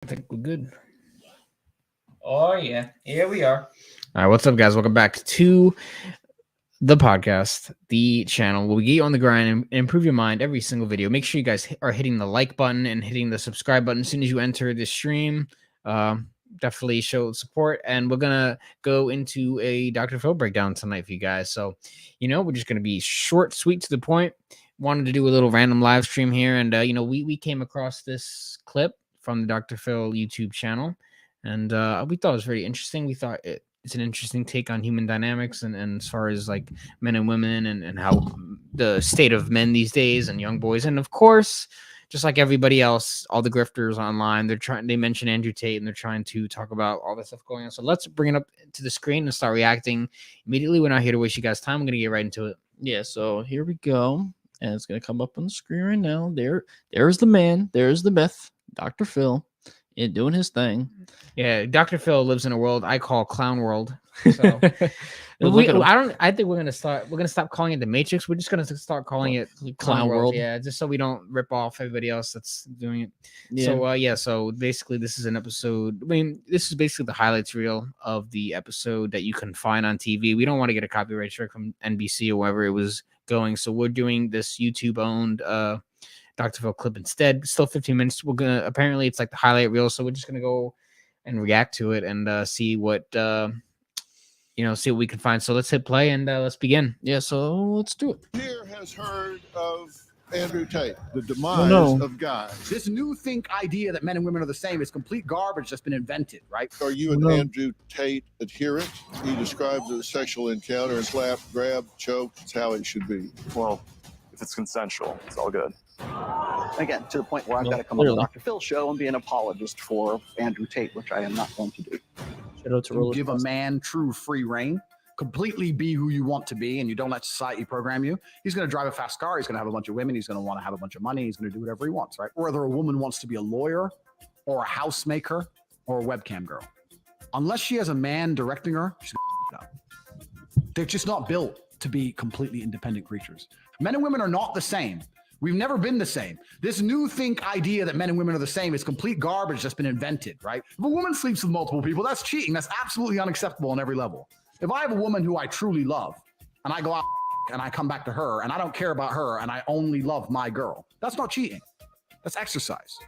I think we're good. Oh, yeah. Here we are. All right, what's up, guys? Welcome back to the podcast, the channel where we get you on the grind and improve your mind every single video. Make sure you guys are hitting the like button and hitting the subscribe button as soon as you enter the stream. Uh, Definitely show support, and we're gonna go into a Dr. Phil breakdown tonight for you guys. So, we're just gonna be short, sweet, to the point. Wanted to do a little random live stream here, and we came across this clip from the Dr. Phil YouTube channel, and we thought it was very interesting. We thought it's an interesting take on human dynamics and as far as like men and women and how the state of men these days and young boys. And of course, just like everybody else, all the grifters online, they mention Andrew Tate and they're trying to talk about all this stuff going on. So let's bring it up to the screen and start reacting immediately. We're not here to waste you guys' time. I'm going to get right into it. Yeah, so here we go. And it's going to come up on the screen right now. There's the man. There's the myth. Dr. Phil doing his thing. Yeah, Dr. Phil lives in a world I call clown world. So I think we're gonna stop calling it the Matrix. We're just gonna start calling it Clown World. Yeah, just so we don't rip off everybody else that's doing it. Yeah. So basically this is an episode. I mean, this is basically the highlights reel of the episode that you can find on TV. We don't want to get a copyright strike from NBC or wherever it was going. So we're doing this YouTube owned Dr. Phil clip instead. Still 15 minutes. Apparently it's like the highlight reel, so we're just gonna go and react to it and see what see what we can find. So let's hit play and let's begin. Yeah, so let's do it. Here has heard of Andrew Tate, the demise of guys. This new think idea that men and women are the same is complete garbage that's been invented, right? Are you an Andrew Tate adherent? He describes a sexual encounter and slap, grab, choke. It's how it should be. Well, if it's consensual, it's all good. Again, to the point where I've got to come on the Dr. Phil show and be an apologist for Andrew Tate, which I am not going to do. To give a man true free reign, completely be who you want to be, and you don't let society program you. He's going to drive a fast car. He's going to have a bunch of women. He's going to want to have a bunch of money. He's going to do whatever he wants, right? Whether a woman wants to be a lawyer or a housemaker or a webcam girl. Unless she has a man directing her, she's going to up. They're just not built to be completely independent creatures. Men and women are not the same. We've never been the same. This new think idea that men and women are the same is complete garbage that's been invented, right? If a woman sleeps with multiple people, that's cheating. That's absolutely unacceptable on every level. If I have a woman who I truly love and I go out and I come back to her and I don't care about her and I only love my girl, that's not cheating. That's exercise.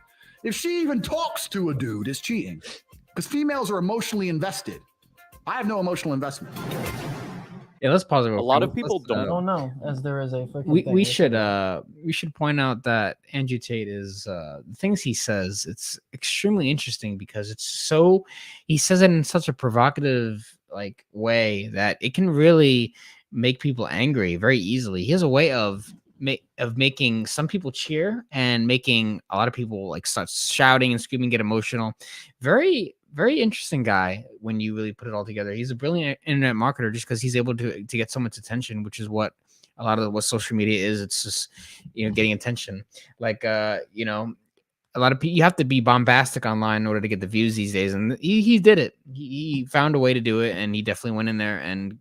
If she even talks to a dude, it's cheating because females are emotionally invested. I have no emotional investment. Yeah, let's pause it. A lot of people don't know, as there is a we should point out that Andrew Tate is the things he says. It's extremely interesting because he says it in such a provocative like way that it can really make people angry very easily. He has a way of making some people cheer and making a lot of people like start shouting and screaming, get emotional. Very, very interesting guy when you really put it all together. He's a brilliant internet marketer just because he's able to get so much attention, which is what a lot of what social media is. It's just, getting attention. Like, a lot of people, you have to be bombastic online in order to get the views these days. And he did it. He found a way to do it. And he definitely went in there and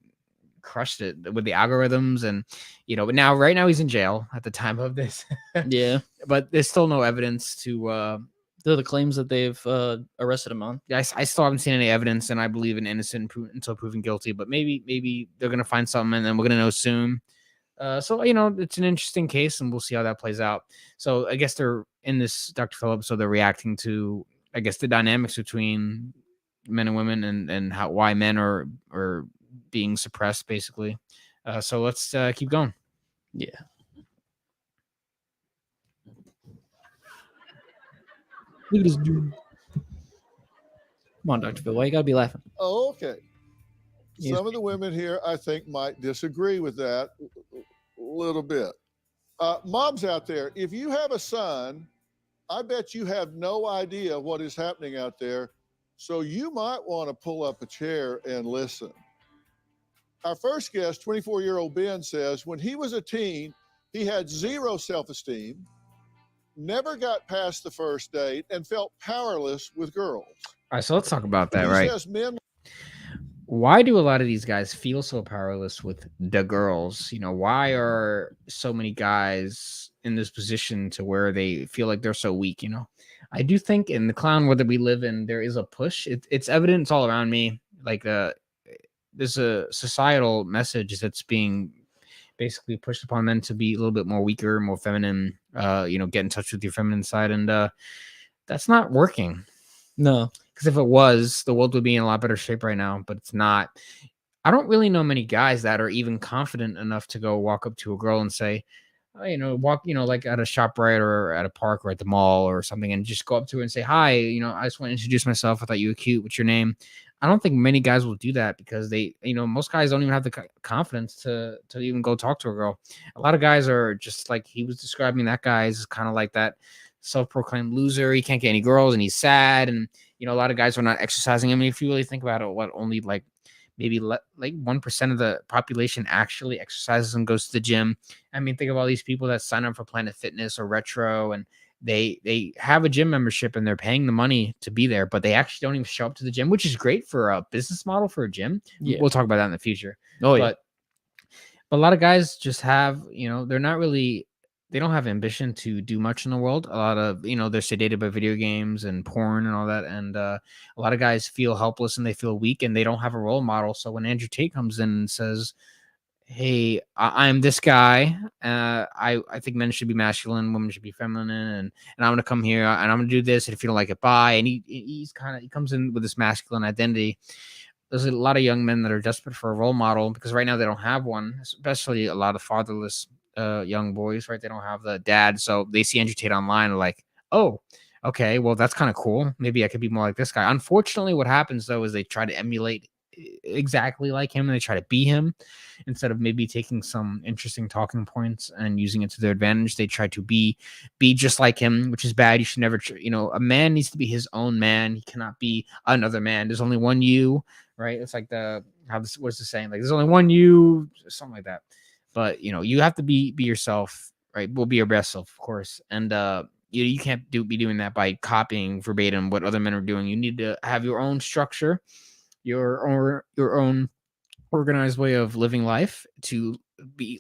crushed it with the algorithms. And, but right now he's in jail at the time of this. Yeah. But there's still no evidence to, they're the claims that they've arrested him on. I still haven't seen any evidence, and I believe in innocent until proven guilty. But maybe they're gonna find something, and then we're gonna know soon. So it's an interesting case, and we'll see how that plays out. So I guess they're in this Dr. Phil episode. They're reacting to, I guess, the dynamics between men and women, and why men are being suppressed, basically. So let's keep going. Yeah. Look at this dude. Come on, Dr. Phil. Why you gotta be laughing? Oh, okay. Some of the women here, I think, might disagree with that a little bit. Moms out there, if you have a son, I bet you have no idea what is happening out there. So you might want to pull up a chair and listen. Our first guest, 24-year-old Ben, says when he was a teen, he had zero self-esteem, never got past the first date, and felt powerless with girls. All right, so let's talk about that, right? Says men. Why do a lot of these guys feel so powerless with the girls? Why are so many guys in this position to where they feel like they're so weak? I do think in the clown world that we live in, there is a push. It's evident. It's all around me. Like there's a societal message that's being basically pushed upon men to be a little bit more weaker, more feminine. Get in touch with your feminine side, and that's not working. No, because if it was, the world would be in a lot better shape right now. But it's not. I don't really know many guys that are even confident enough to go walk up to a girl and say, walk, like at a ShopRite or at a park or at the mall or something, and just go up to her and say, hi, I just want to introduce myself. I thought you were cute. What's your name? I don't think many guys will do that because they, most guys don't even have the confidence to even go talk to a girl. A lot of guys are just like he was describing. That guy is kind of like that self-proclaimed loser. He can't get any girls and he's sad. And, a lot of guys are not exercising. I mean, if you really think about it, only like maybe like 1% of the population actually exercises and goes to the gym. I mean, think of all these people that sign up for Planet Fitness or Retro, and they have a gym membership and they're paying the money to be there, but they actually don't even show up to the gym, which is great for a business model for a gym. Yeah. We'll talk about that in the future. Oh, yeah. But a lot of guys just have, they're not really, they don't have ambition to do much in the world. A lot of, they're sedated by video games and porn and all that. And a lot of guys feel helpless and they feel weak and they don't have a role model. So when Andrew Tate comes in and says, hey, I'm this guy. I think men should be masculine, women should be feminine, and I'm gonna come here and I'm gonna do this. And if you don't like it, bye. And he comes in with this masculine identity. There's a lot of young men that are desperate for a role model because right now they don't have one, especially a lot of fatherless young boys, right? They don't have the dad, so they see Andrew Tate online and like, oh, okay, well that's kind of cool. Maybe I could be more like this guy. Unfortunately, what happens though is they try to emulate exactly like him and they try to be him instead of maybe taking some interesting talking points and using it to their advantage. They try to be just like him, which is bad. You should never a man needs to be his own man. He cannot be another man. There's only one you, right? It's like what's the saying, like there's only one you, something like that. But you have to be yourself, right? We'll be your best self, of course. And you can't be doing that by copying verbatim what other men are doing. You need to have your own structure, your own organized way of living life to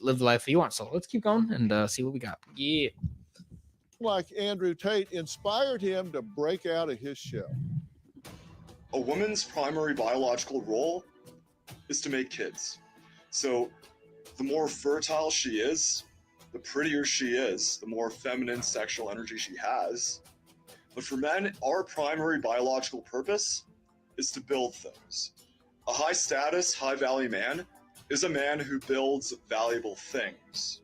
live the life that you want. So let's keep going and see what we got. Yeah. Like Andrew Tate inspired him to break out of his shell. A woman's primary biological role is to make kids. So the more fertile she is, the prettier she is, the more feminine sexual energy she has. But for men, our primary biological purpose is to build things. A high status, high value man is a man who builds valuable things.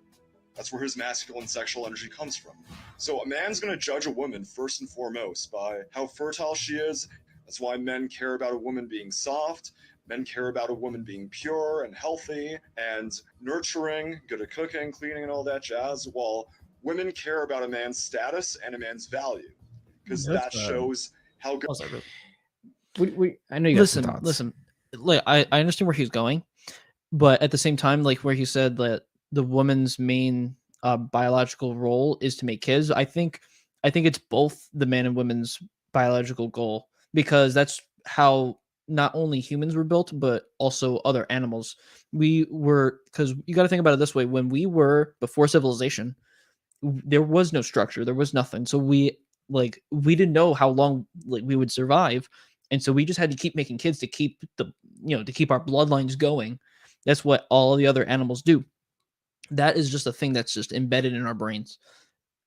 That's where his masculine sexual energy comes from. So a man's going to judge a woman first and foremost by how fertile she is. That's why men care about a woman being soft. Men care about a woman being pure and healthy and nurturing, good at cooking, cleaning, and all that jazz, while women care about a man's status and a man's value. Because that shows how good... I know you got some thoughts. Listen, like I understand where he's going, but at the same time, like where he said that the woman's main biological role is to make kids, I think it's both the man and women's biological goal, because that's how not only humans were built, but also other animals. Because you got to think about it this way: when we were before civilization, there was no structure, there was nothing, so we didn't know how long we would survive. And so we just had to keep making kids to keep to keep our bloodlines going. That's what all the other animals do. That is just a thing that's just embedded in our brains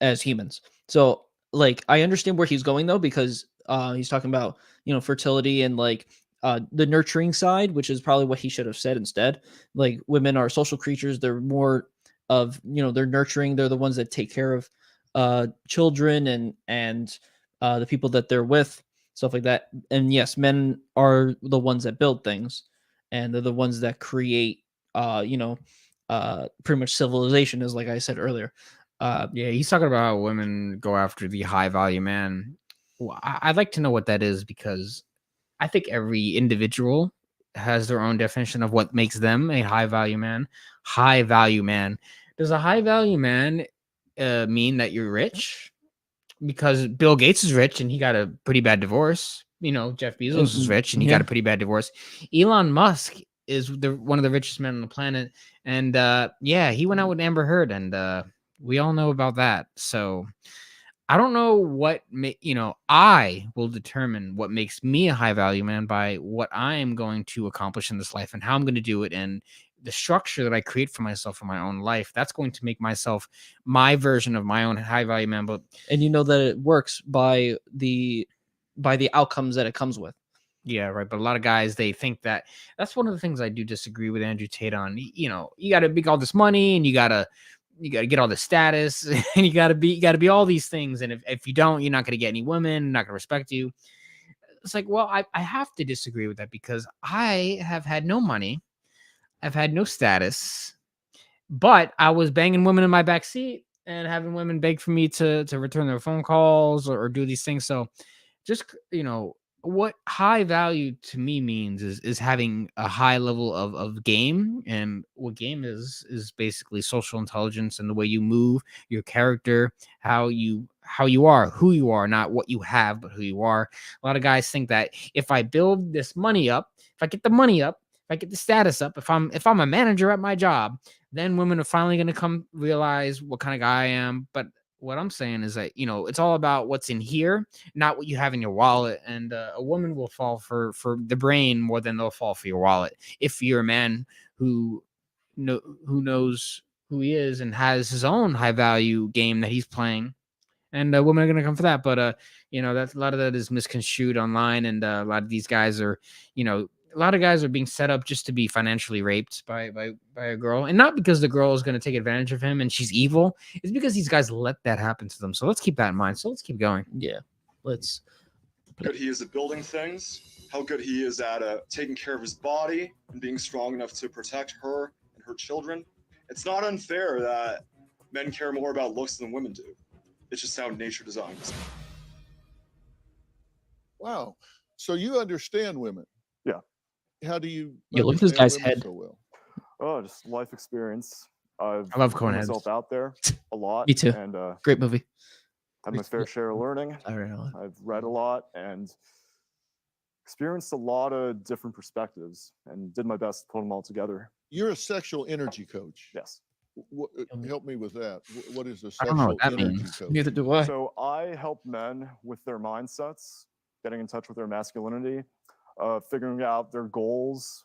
as humans. So I understand where he's going though, because he's talking about, fertility and the nurturing side, which is probably what he should have said instead. Like women are social creatures. They're more of, they're nurturing. They're the ones that take care of children and the people that they're with. Stuff like that. And yes, men are the ones that build things, and they're the ones that create pretty much civilization, is like I said earlier. Yeah, he's talking about how women go after the high value man. Well, I'd like to know what that is, because I think every individual has their own definition of what makes them a high value man. High value man. Does a high value man mean that you're rich? Because Bill Gates is rich and he got a pretty bad divorce. Jeff Bezos is rich and he got a pretty bad divorce. Elon Musk is one of the richest men on the planet. And he went out with Amber Heard, and we all know about that. So I don't know what I will determine what makes me a high value man by what I am going to accomplish in this life and how I'm going to do it, and the structure that I create for myself in my own life. That's going to make myself my version of my own high value man. But And you know that it works by the outcomes that it comes with. yeah, right. But a lot of guys, they think that's one of the things I do disagree with Andrew Tate on. You got to make all this money, and you got to get all the status, and you got to be all these things. And if you don't, you're not going to get any women, not going to respect you. It's like, well, I have to disagree with that because I have had no money. I've had no status, but I was banging women in my back seat and having women beg for me to return their phone calls or do these things. So just, what high value to me means is having a high level of game. And what game is basically social intelligence and the way you move, your character, how you are, who you are, not what you have, but who you are. A lot of guys think that if I build this money up, if I get the money up, if I get the status up, if I'm a manager at my job, then women are finally going to come realize what kind of guy I am. But what I'm saying is that, it's all about what's in here, not what you have in your wallet. And a woman will fall for the brain more than they'll fall for your wallet. If you're a man who knows who he is and has his own high value game that he's playing, and women are going to come for that. But that's a lot of that is misconstrued online, and a lot of these guys are, a lot of guys are being set up just to be financially raped by a girl, and not because the girl is going to take advantage of him and she's evil. It's because these guys let that happen to them. So let's keep that in mind. So let's keep going. Yeah, let's. How good he is at building things, how good he is at taking care of his body and being strong enough to protect her and her children. It's not unfair that men care more about looks than women do. It's just how nature designed us. Wow. So you understand women? Yeah. How do you? Yeah, look at this guy's understand women head. So well? Oh, just life experience. I love put Coneheads. myself out there a lot. Me too. And Great movie. had my fair share of learning. I don't know. I've read a lot and experienced a lot of different perspectives and did my best to put them all together. You're a sexual energy coach. Yes. Help me with that. What is a I don't know sexual what that energy means. coach? Neither do I. So I help men with their mindsets, getting in touch with their masculinity, figuring out their goals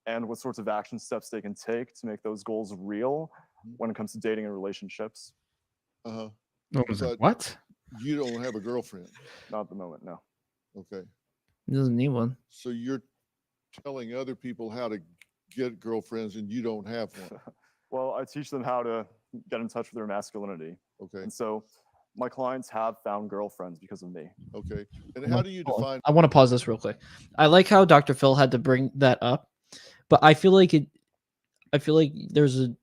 and what sorts of action steps they can take to make those goals real when it comes to dating and relationships. Uh-huh. What? You don't have a girlfriend. Not at the moment, no. Okay. He doesn't need one. So you're telling other people how to get girlfriends and you don't have one. Well, I teach them how to get in touch with their masculinity. Okay. And so my clients have found girlfriends because of me. Okay. And how do you define? I want to pause this real quick. I like how Dr. Phil had to bring that up, but I feel like it doesn't,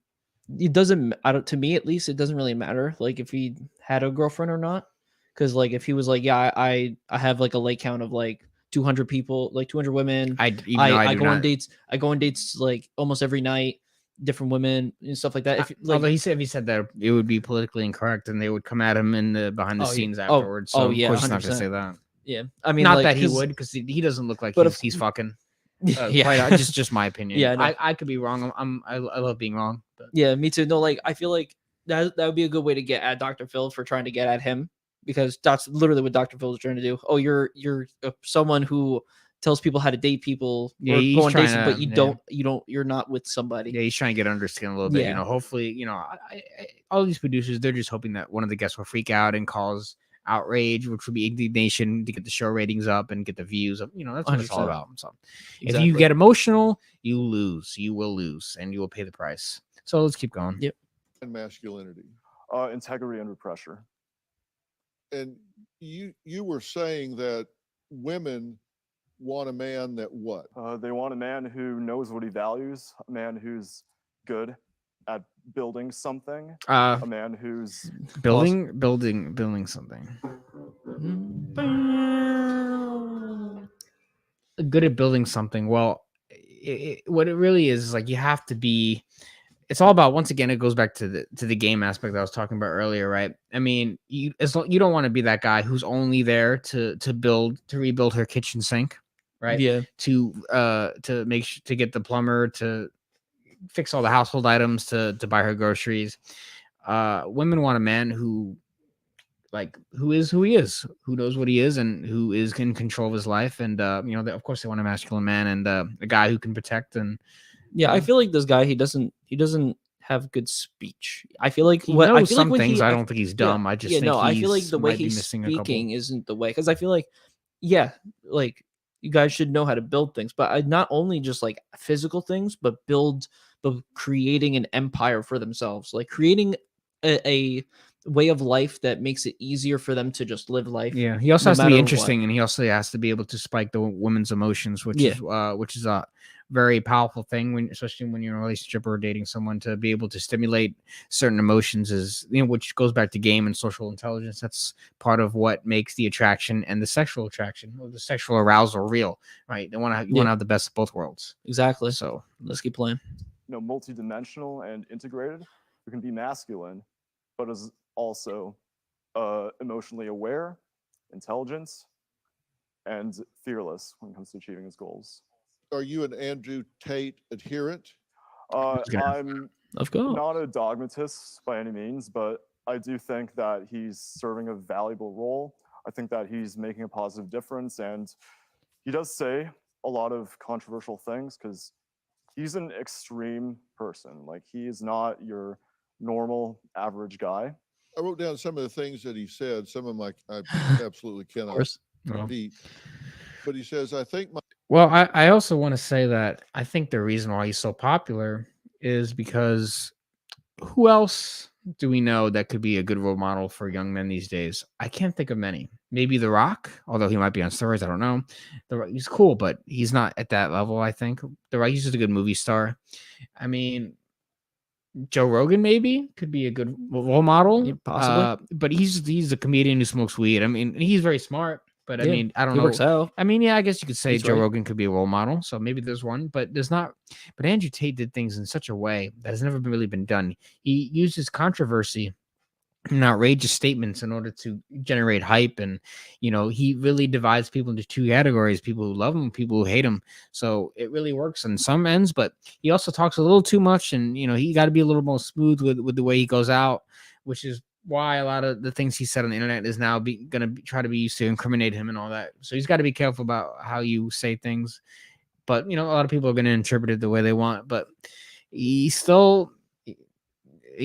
to me at least, it doesn't really matter like if he had a girlfriend or not. Because like if he was like, yeah, I have like a lake count of like 200 people, like 200 women. I go on dates. I go on dates like almost every night, different women and stuff like that. Although he said that it would be politically incorrect and they would come at him in the behind the scenes afterwards. So yeah, of course he's not 100%. gonna say that. Yeah, I mean, not that he would, because he doesn't look like he's fucking. Yeah, just my opinion. Yeah, no. I could be wrong. I love being wrong. But. Yeah, me too. No, like I feel like that would be a good way to get at Dr. Phil for trying to get at him, because that's literally what Dr. Phil is trying to do. Oh, you're someone who tells people how to date people. Yeah, or he's go on dates, trying but you're not with somebody. Yeah, he's trying to get under his skin a little bit. Yeah. Hopefully, all these producers, they're just hoping that one of the guests will freak out and cause outrage, which would be indignation, to get the show ratings up and get the views up. That's what it's all 100%. about. So Exactly. if you get emotional, you lose. You will lose, and you will pay the price. So let's keep going. Yep. And masculinity. Integrity under pressure. And you were saying that women want a man that what? They want a man who knows what he values, a man who's good at building something, a man who's building something. Good at building something. Well, what it really is like you have to be. It's all about, once again, it goes back to the game aspect that I was talking about earlier, right? I mean, you don't want to be that guy who's only there to rebuild her kitchen sink, right? Yeah. To get the plumber to fix all the household items, to buy her groceries. Women want a man who like who is who he is, who knows what he is, and who is in control of his life. And of course, they want a masculine man and a guy who can protect. And Yeah, I Yeah. feel like this guy he doesn't have good speech. I feel like he knows some when things. he I don't think he's dumb. I just think no, I feel like he's the way might be he's missing a couple. speaking isn't the way, because I feel like like you guys should know how to build things, but not only just like physical things, but creating an empire for themselves, like creating a way of life that makes it easier for them to just live life. Yeah, he also no has to matter be what. interesting, and he also has to be able to spike the woman's emotions, which Yeah. is a very powerful thing when, especially when you're in a relationship or dating someone, to be able to stimulate certain emotions is, which goes back to game and social intelligence. That's part of what makes the attraction and the sexual attraction or the sexual arousal real, right? You want to have the best of both worlds. Exactly. So Let's keep playing. Multidimensional and integrated, who can be masculine, but is also emotionally aware, intelligent, and fearless when it comes to achieving his goals. Are you an Andrew Tate adherent? I'm Of course. not a dogmatist by any means, but I do think that he's serving a valuable role. I think that he's making a positive difference, and he does say a lot of controversial things because he's an extreme person. Like, he is not your normal average guy. I wrote down some of the things that he said. Some of them I absolutely cannot course. repeat. But he says, I think my Well, I also want to say that I think the reason why he's so popular is because who else do we know that could be a good role model for young men these days? I can't think of many. Maybe The Rock, although he might be on steroids. I don't know. He's cool, but he's not at that level, I think. The Rock, he's just a good movie star. I mean, Joe Rogan maybe could be a good role model. Yeah, possibly. But he's a comedian who smokes weed. I mean, he's very smart. But I Yeah, mean, I don't he know. works out. I mean, yeah, I guess you could say He's Joe right. Rogan could be a role model. So maybe there's one, but there's not. But Andrew Tate did things in such a way that has never really been done. He uses controversy and outrageous statements in order to generate hype. And, he really divides people into two categories: people who love him, people who hate him. So it really works on some ends, but he also talks a little too much. And, he got to be a little more smooth with the way he goes out, which is why a lot of the things he said on the internet is now going to try to be used to incriminate him and all that. So he's got to be careful about how you say things. But, a lot of people are going to interpret it the way they want. But he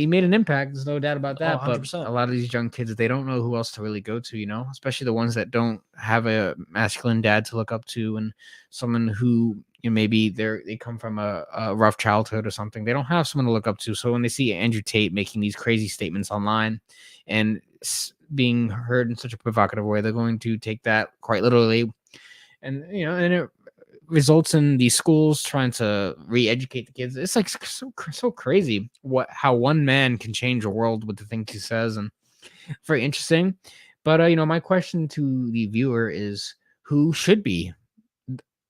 made an impact. There's no doubt about that. But 100%. a lot of these young kids, they don't know who else to really go to, especially the ones that don't have a masculine dad to look up to, and someone who, maybe they come from a rough childhood or something. They don't have someone to look up to. So when they see Andrew Tate making these crazy statements online and being heard in such a provocative way, they're going to take that quite literally. And, and it results in these schools trying to re-educate the kids. It's like so crazy how one man can change a world with the things he says, and very interesting. But my question to the viewer is, who should be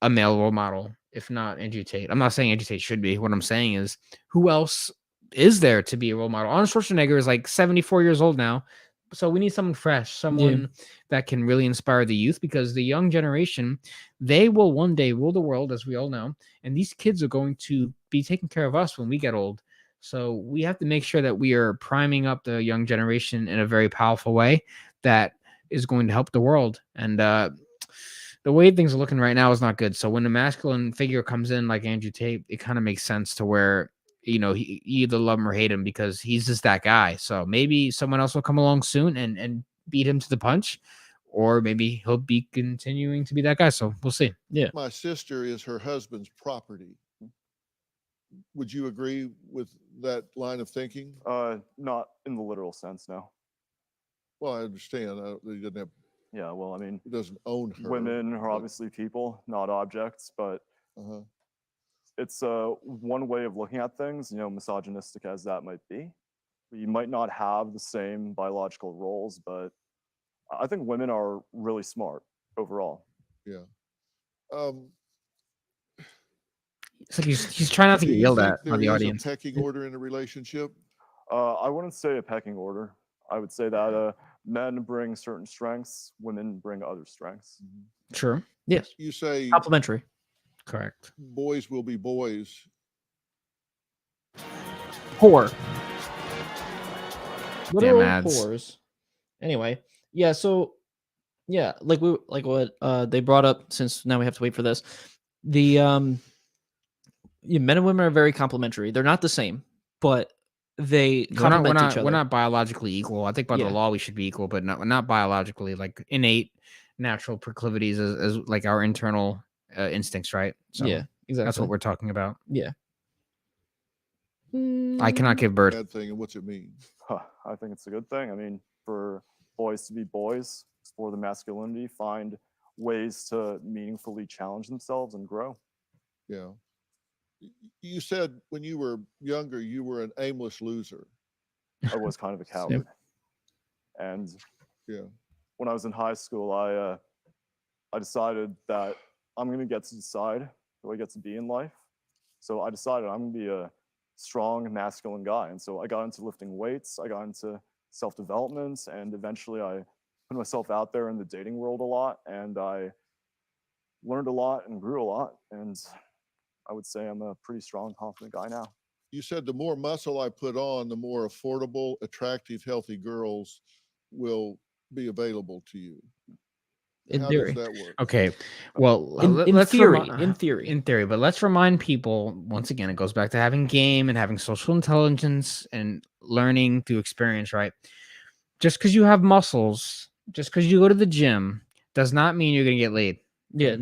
a male role model if not Andrew Tate? I'm not saying Andrew Tate should be. What I'm saying is, who else is there to be a role model? Arnold Schwarzenegger is like 74 years old now. So we need someone fresh, someone that can really inspire the youth, because the young generation, they will one day rule the world, as we all know. And these kids are going to be taking care of us when we get old. So we have to make sure that we are priming up the young generation in a very powerful way that is going to help the world. And the way things are looking right now is not good. So when a masculine figure comes in like Andrew Tate, it kind of makes sense to where, you either love him or hate him, because he's just that guy. So maybe someone else will come along soon and beat him to the punch, or maybe he'll be continuing to be that guy. So we'll see. Yeah. My sister is her husband's property. Would you agree with that line of thinking? Not in the literal sense, no. Well, I understand. He doesn't have. Yeah, well, I mean, he doesn't own her. Women are obviously people, not objects, but it's one way of looking at things, misogynistic as that might be. You might not have the same biological roles, but I think women are really smart overall. Yeah. It's like he's trying not to get yelled at by the audience. There is a pecking order in a relationship? I wouldn't say a pecking order. I would say that men bring certain strengths, women bring other strengths. True. Yes. You say complimentary. Correct. Boys will be boys. Poor. Damn ads. Pores. Anyway, yeah. So yeah, like what they brought up, since now we have to wait for this. The men and women are very complementary. They're not the same, but they complement each other. We're not biologically equal. I think by the Yeah. law we should be equal, but not biologically. Like innate natural proclivities as like our internal instincts, right? So Yeah, exactly. that's what we're talking about. Yeah. I cannot give birth. Bad thing, and what's it mean? I think it's a good thing. I mean, for boys to be boys, explore the masculinity, find ways to meaningfully challenge themselves and grow. Yeah. You said when you were younger, you were an aimless loser. I was kind of a coward. And Yeah. when I was in high school, I decided that I'm going to get to decide who I get to be in life. So I decided I'm going to be a strong, masculine guy. And so I got into lifting weights, I got into self-development, and eventually I put myself out there in the dating world a lot, and I learned a lot and grew a lot. And I would say I'm a pretty strong, confident guy now. You said the more muscle I put on, the more affordable, attractive, healthy girls will be available to you. In How theory. does that work? Okay, well, In let's theory, in theory. in theory, but let's remind people once again. It goes back to having game and having social intelligence and learning through experience, right? Just because you have muscles, just because you go to the gym, does not mean you're gonna get laid. Yeah.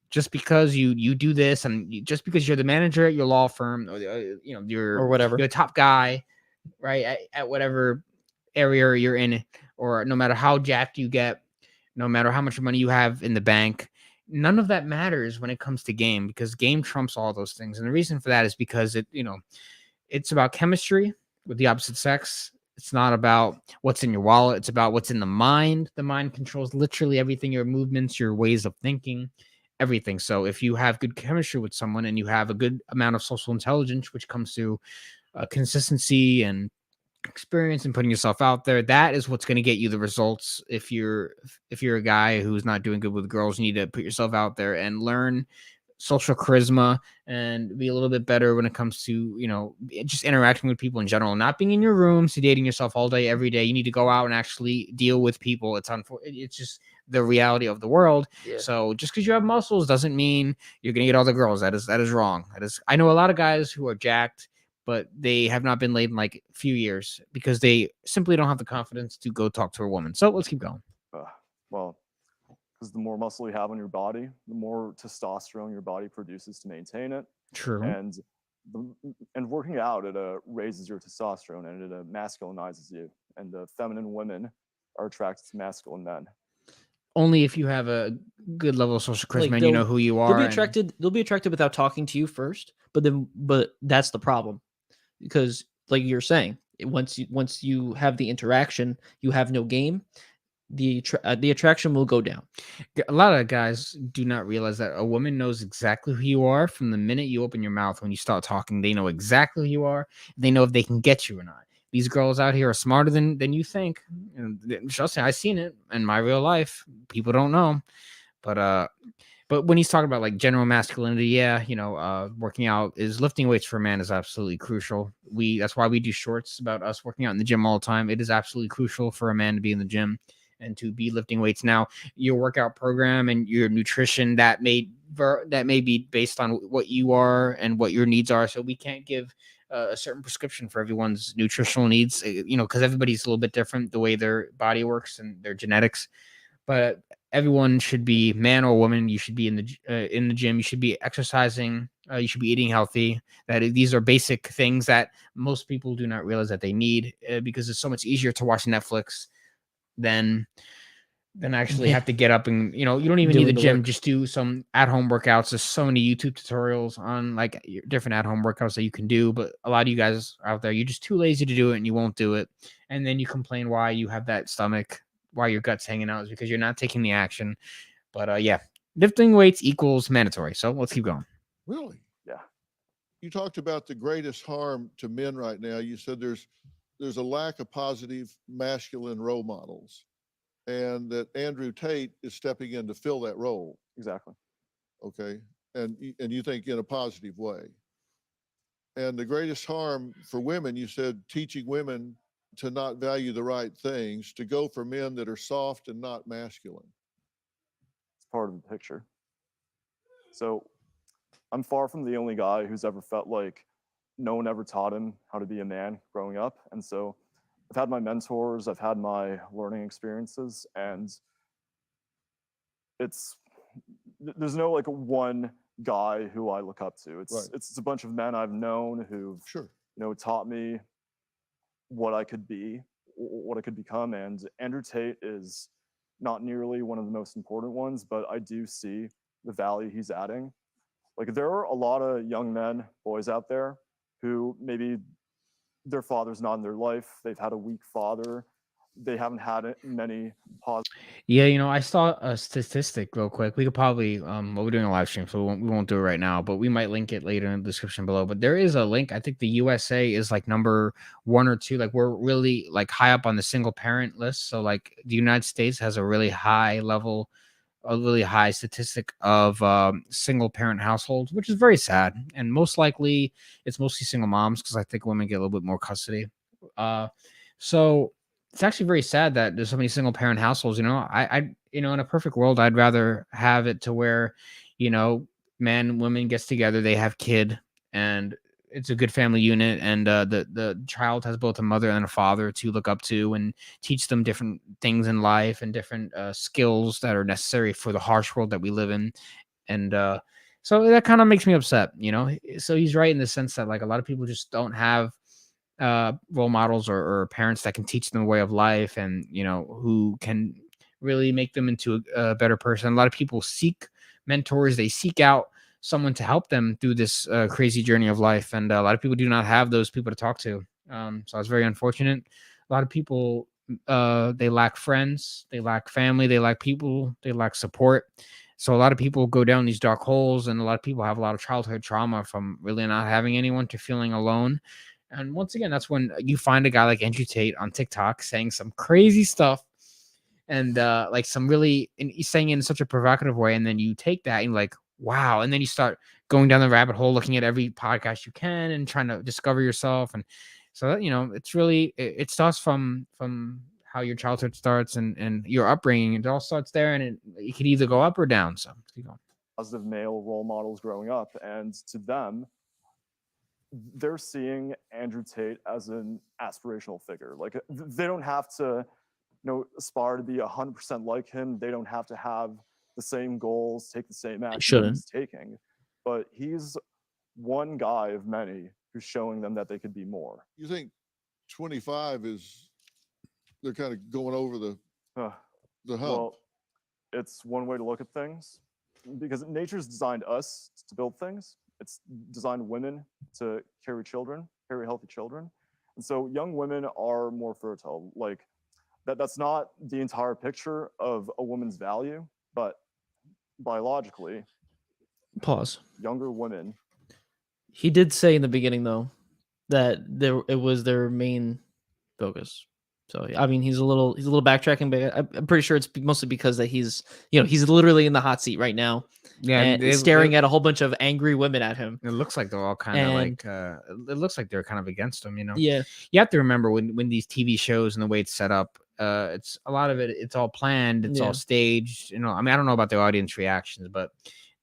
Just because you do this, and just because you're the manager at your law firm, or Or whatever. you're a top guy, right, at whatever area you're in, or no matter how jacked you get, no matter how much money you have in the bank, none of that matters when it comes to game, because game trumps all those things. And the reason for that is because it's about chemistry with the opposite sex. It's not about what's in your wallet. It's about what's in the mind. The mind controls literally everything, your movements, your ways of thinking, everything. So if you have good chemistry with someone and you have a good amount of social intelligence, which comes to consistency and experience and putting yourself out there, that is what's going to get you the results. If you're a guy who's not doing good with girls, you need to put yourself out there and learn social charisma and be a little bit better when it comes to just interacting with people in general, not being in your room sedating yourself all day every day. You need to go out and actually deal with people. It's just the reality of the world. Yeah. So just because you have muscles doesn't mean you're gonna get all the girls. That is wrong. I know a lot of guys who are jacked, but they have not been laid in like a few years because they simply don't have the confidence to go talk to a woman. So let's keep going. Well, because the more muscle you have on your body, the more testosterone your body produces to maintain it. True. And working out, it raises your testosterone and it masculinizes you. And feminine women are attracted to masculine men. Only if you have a good level of social charisma Like, and you know who you are. They'll be attracted without talking to you first, but that's the problem, because like you're saying, once you have the interaction, you have no game. The attraction will go down. A lot of guys do not realize that a woman knows exactly who you are from the minute you open your mouth. When you start talking, they know exactly who you are. They know if they can get you or not. These girls out here are smarter than you think. And trust me, I've seen it in my real life. People don't know, but when he's talking about like general masculinity, working out lifting weights for a man is absolutely crucial. That's why we do shorts about us working out in the gym all the time. It is absolutely crucial for a man to be in the gym and to be lifting weights. Now, your workout program and your nutrition that may be based on what you are and what your needs are. So we can't give a certain prescription for everyone's nutritional needs, because everybody's a little bit different the way their body works and their genetics. But everyone should be, man or woman, you should be in the gym. You should be exercising. You should be eating healthy. These are basic things that most people do not realize that they need, because it's so much easier to watch Netflix than actually have to get up and you don't even need the gym. Just do some at-home workouts. There's so many YouTube tutorials on like different at-home workouts that you can do, but a lot of you guys out there, you're just too lazy to do it and you won't do it, and then you complain why you have that stomach, why your gut's hanging out, is because you're not taking the action. But lifting weights equals mandatory. So let's keep going. Really? Yeah. You talked about the greatest harm to men right now. You said there's a lack of positive masculine role models, and that Andrew Tate is stepping in to fill that role. Exactly. Okay. And you think in a positive way. And the greatest harm for women, you said teaching women to not value the right things, to go for men that are soft and not masculine? It's part of the picture. So I'm far from the only guy who's ever felt like no one ever taught him how to be a man growing up. And so I've had my mentors, I've had my learning experiences, and there's no like one guy who I look up to. It's a bunch of men I've known who've taught me what I could be, what I could become. And Andrew Tate is not nearly one of the most important ones, but I do see the value he's adding. Like, there are a lot of young men, boys out there who maybe their father's not in their life. They've had a weak father. They haven't had many positive. Yeah, I saw a statistic real quick. We could probably, well, we're doing a live stream, so we won't do it right now, but we might link it later in the description below. But there is a link. I think the USA is like number 1 or 2. Like, we're really like high up on the single parent list. So like the United States has a really high level, a really high statistic of single parent households, which is very sad. And most likely it's mostly single moms, because I think women get a little bit more custody. So it's actually very sad that there's so many single parent households. I in a perfect world, I'd rather have it to where, man and woman gets together, they have kid, and it's a good family unit, and the child has both a mother and a father to look up to and teach them different things in life and different skills that are necessary for the harsh world that we live in. And so that kind of makes me upset. So he's right in the sense that like a lot of people just don't have role models or parents that can teach them a way of life, and who can really make them into a better person. A lot of people seek mentors, they seek out someone to help them through this crazy journey of life, and a lot of people do not have those people to talk to. So it's very unfortunate. A lot of people, they lack friends, they lack family, they lack people, they lack support. So a lot of people go down these dark holes, and a lot of people have a lot of childhood trauma from really not having anyone, to feeling alone. And once again, that's when you find a guy like Andrew Tate on TikTok saying some crazy stuff, and like some really, and he's saying it in such a provocative way. And then you take that and you're like, wow. And then you start going down the rabbit hole, looking at every podcast you can and trying to discover yourself. And so that, it's really, it starts from how your childhood starts and your upbringing. It all starts there, and it can either go up or down. So keep going. Positive male role models growing up, and to them, they're seeing Andrew Tate as an aspirational figure. Like, they don't have to, aspire to be 100% like him. They don't have to have the same goals, take the same action he's taking. But he's one guy of many who's showing them that they could be more. You think 25 is, they're kind of going over the hump? Well, it's one way to look at things, because nature's designed us to build things. It's designed women to carry healthy children. And so young women are more fertile. Like, that's not the entire picture of a woman's value, but biologically, Pause. younger women. He did say in the beginning, though, that it was their main focus. So I mean, he's a little backtracking, but I'm pretty sure it's mostly because that he's literally in the hot seat right now. Yeah, and staring at a whole bunch of angry women at him. It looks like they're all kind of like, it looks like they're kind of against him, Yeah. You have to remember when these TV shows and the way it's set up, it's a lot of it, it's all planned, it's all staged. I mean, I don't know about the audience reactions, but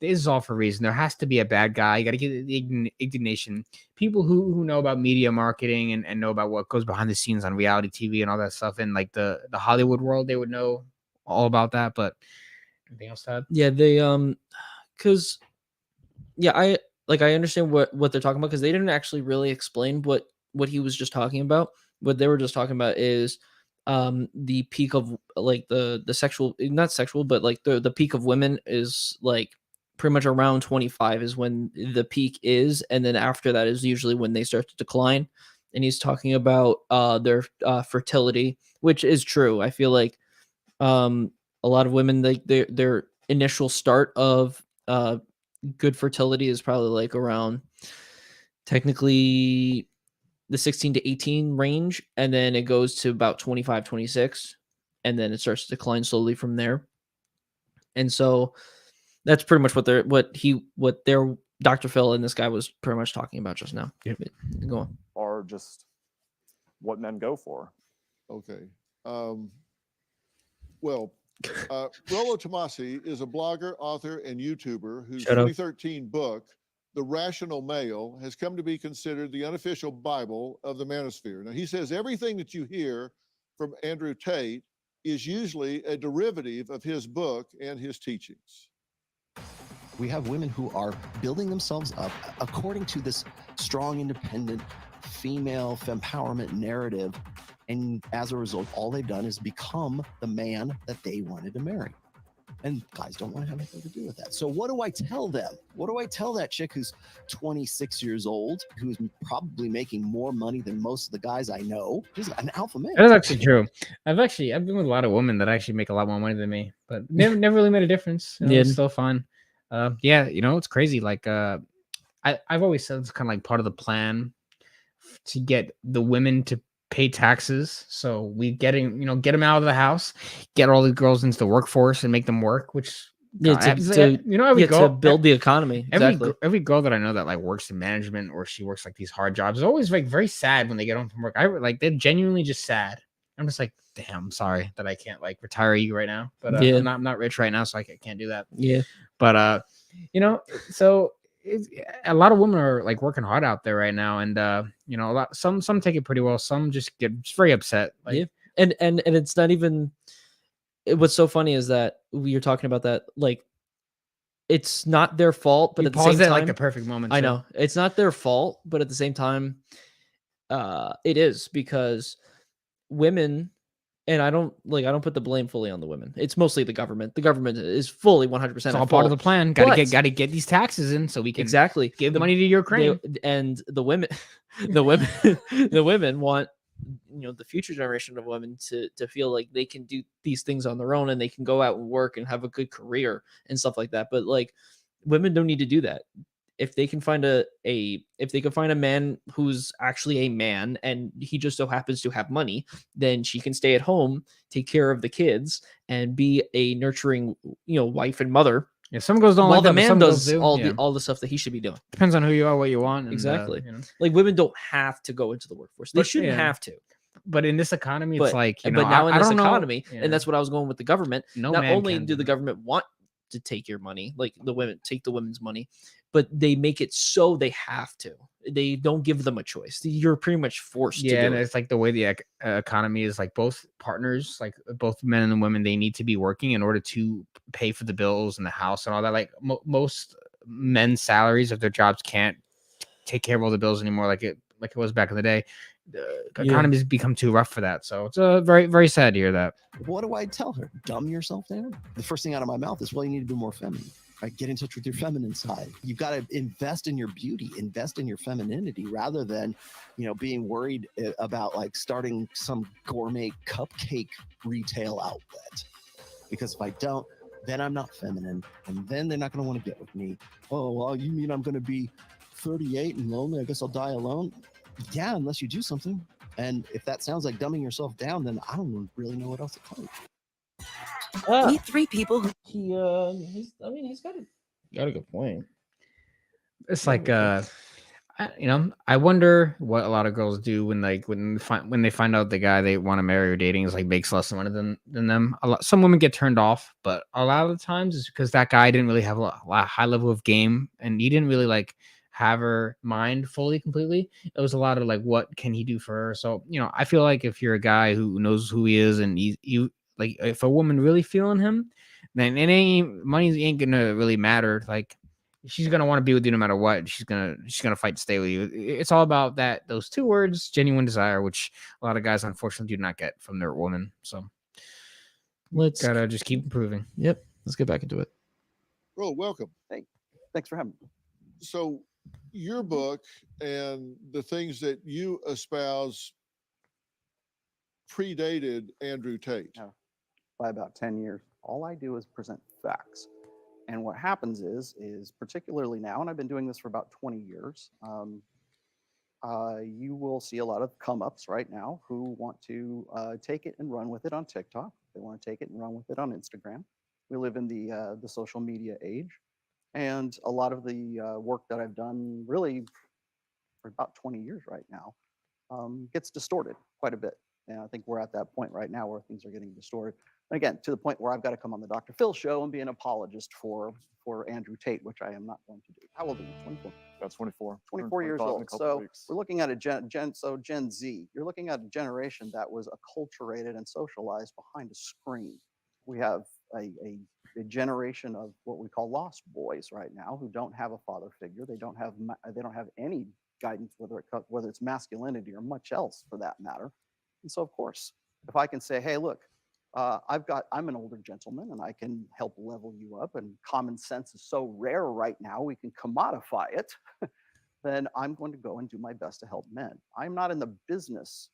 this is all for a reason. There has to be a bad guy. You got to get the indignation. People who know about media marketing and know about what goes behind the scenes on reality TV and all that stuff, in like the Hollywood world, they would know all about that. But anything else, Todd? Yeah, they because I understand what they're talking about, because they didn't actually really explain what he was just talking about. What they were just talking about is the peak of like the sexual, not sexual, but like the peak of women is like pretty much around 25 is when the peak is, and then after that is usually when they start to decline. And he's talking about their fertility, which is true. I feel like a lot of women, like their initial start of good fertility is probably like around technically the 16 to 18 range, and then it goes to about 25, 26, and then it starts to decline slowly from there. And so that's pretty much what their Dr. Phil and this guy was pretty much talking about just now. Yep. Go on. Are just what men go for. Okay. Well, Rollo Tomasi is a blogger, author, and YouTuber whose Shut up. 2013 book, The Rational Male, has come to be considered the unofficial Bible of the manosphere. Now, he says everything that you hear from Andrew Tate is usually a derivative of his book and his teachings. We have women who are building themselves up according to this strong, independent, female empowerment narrative. And as a result, all they've done is become the man that they wanted to marry. And guys don't want to have anything to do with that. So what do I tell them? What do I tell that chick who's 26 years old, who's probably making more money than most of the guys I know? She's an alpha male. That is actually true. I've been with a lot of women that actually make a lot more money than me, but never really made a difference. You know, Yeah. it's still fine. Yeah, you know, it's crazy. Like, I've always said it's kind of like part of the plan to get the women to pay taxes. So we get them out of the house, get all the girls into the workforce and make them work, which Yeah, to build the economy. Exactly. Every girl that I know that like works in management or she works like these hard jobs is always like very sad when they get home from work. They're genuinely just sad. I'm just like, damn, I'm sorry that I can't like retire you right now. But I'm not rich right now, so I can't do that. Yeah. But you know, so a lot of women are like working hard out there right now, and you know, some take it pretty well. Some just get very upset. Like, yeah, and it's not even. What's so funny is that you're talking about that, like, it's not their fault, but you at the same time, like the perfect moment. I know it's not their fault, but at the same time, it is, because women. And I don't put the blame fully on the women. It's mostly the government. The government is fully 100%. It's all part of the plan. Got to get these taxes in so we can give the money to Ukraine. And the women, the women want, you know, the future generation of women to feel like they can do these things on their own and they can go out and work and have a good career and stuff like that. But like, women don't need to do that. If they can find a man who's actually a man and he just so happens to have money, then she can stay at home, take care of the kids, and be a nurturing, you know, wife and mother. Yeah, some girls don't while like the that, man does do. all the stuff that he should be doing. Depends on who you are, what you want. And, exactly. You know. Like, women don't have to go into the workforce. They shouldn't have to. But in this economy, it's like, you know, but now in this economy, know, and that's what I was going with the government. No, not only do the government want to take your money, like the women take the women's money, but they make it so they have to. They don't give them a choice. You're pretty much forced to do and it. it's like the way the economy is, like both partners, like both men and the women, they need to be working in order to pay for the bills and the house and all that. Like most men's salaries of their jobs can't take care of all the bills anymore like it was back in the day. The economy's become too rough for that. So it's very, very sad to hear that. What do I tell her? Dumb yourself down? The first thing out of my mouth is, well, you need to be more feminine. Right? Get in touch with your feminine side. You've got to invest in your beauty, invest in your femininity, rather than, you know, being worried about like starting some gourmet cupcake retail outlet. Because if I don't, then I'm not feminine, and then they're not going to want to get with me. Oh, well, you mean I'm going to be 38 and lonely? I guess I'll die alone. Yeah, unless you do something. And if that sounds like dumbing yourself down, then I don't really know what else to call you. Meet three people who he's got a good point. It's like you know, I wonder what a lot of girls do when they find out the guy they want to marry or dating is like makes less money than them. Some women get turned off, but a lot of the times it's because that guy didn't really have a high level of game, and he didn't really like have her mind completely. It was a lot of like, what can he do for her? So, you know, I feel like if you're a guy who knows who he is, and you like, if a woman really feeling him, then money ain't gonna really matter. Like, she's gonna want to be with you no matter what. She's gonna fight to stay with you. It's all about those two words, genuine desire, which a lot of guys unfortunately do not get from their woman. So let's gotta just keep improving. Yep, let's get back into it. Bro, welcome. Hey, thanks for having me. So your book and the things that you espouse predated Andrew Tate. By about 10 years. All I do is present facts. And what happens is particularly now, and I've been doing this for about 20 years, you will see a lot of come-ups right now who want to take it and run with it on TikTok. They want to take it and run with it on Instagram. We live in the social media age. And a lot of the work that I've done really for about 20 years right now gets distorted quite a bit. And I think we're at that point right now where things are getting distorted. And again, to the point where I've got to come on the Dr. Phil show and be an apologist for Andrew Tate, which I am not going to do. How old are you? 24. That's 24. 24 years 25 in a old. couple So weeks. we're looking at a Gen Z. You're looking at a generation that was acculturated and socialized behind a screen. We have a generation of what we call lost boys right now who don't have a father figure. They don't have any guidance, whether it's masculinity or much else for that matter. And so, of course, if I can say, hey, look, I'm an older gentleman and I can help level you up, and common sense is so rare right now, we can commodify it, then I'm going to go and do my best to help men. I'm not in the business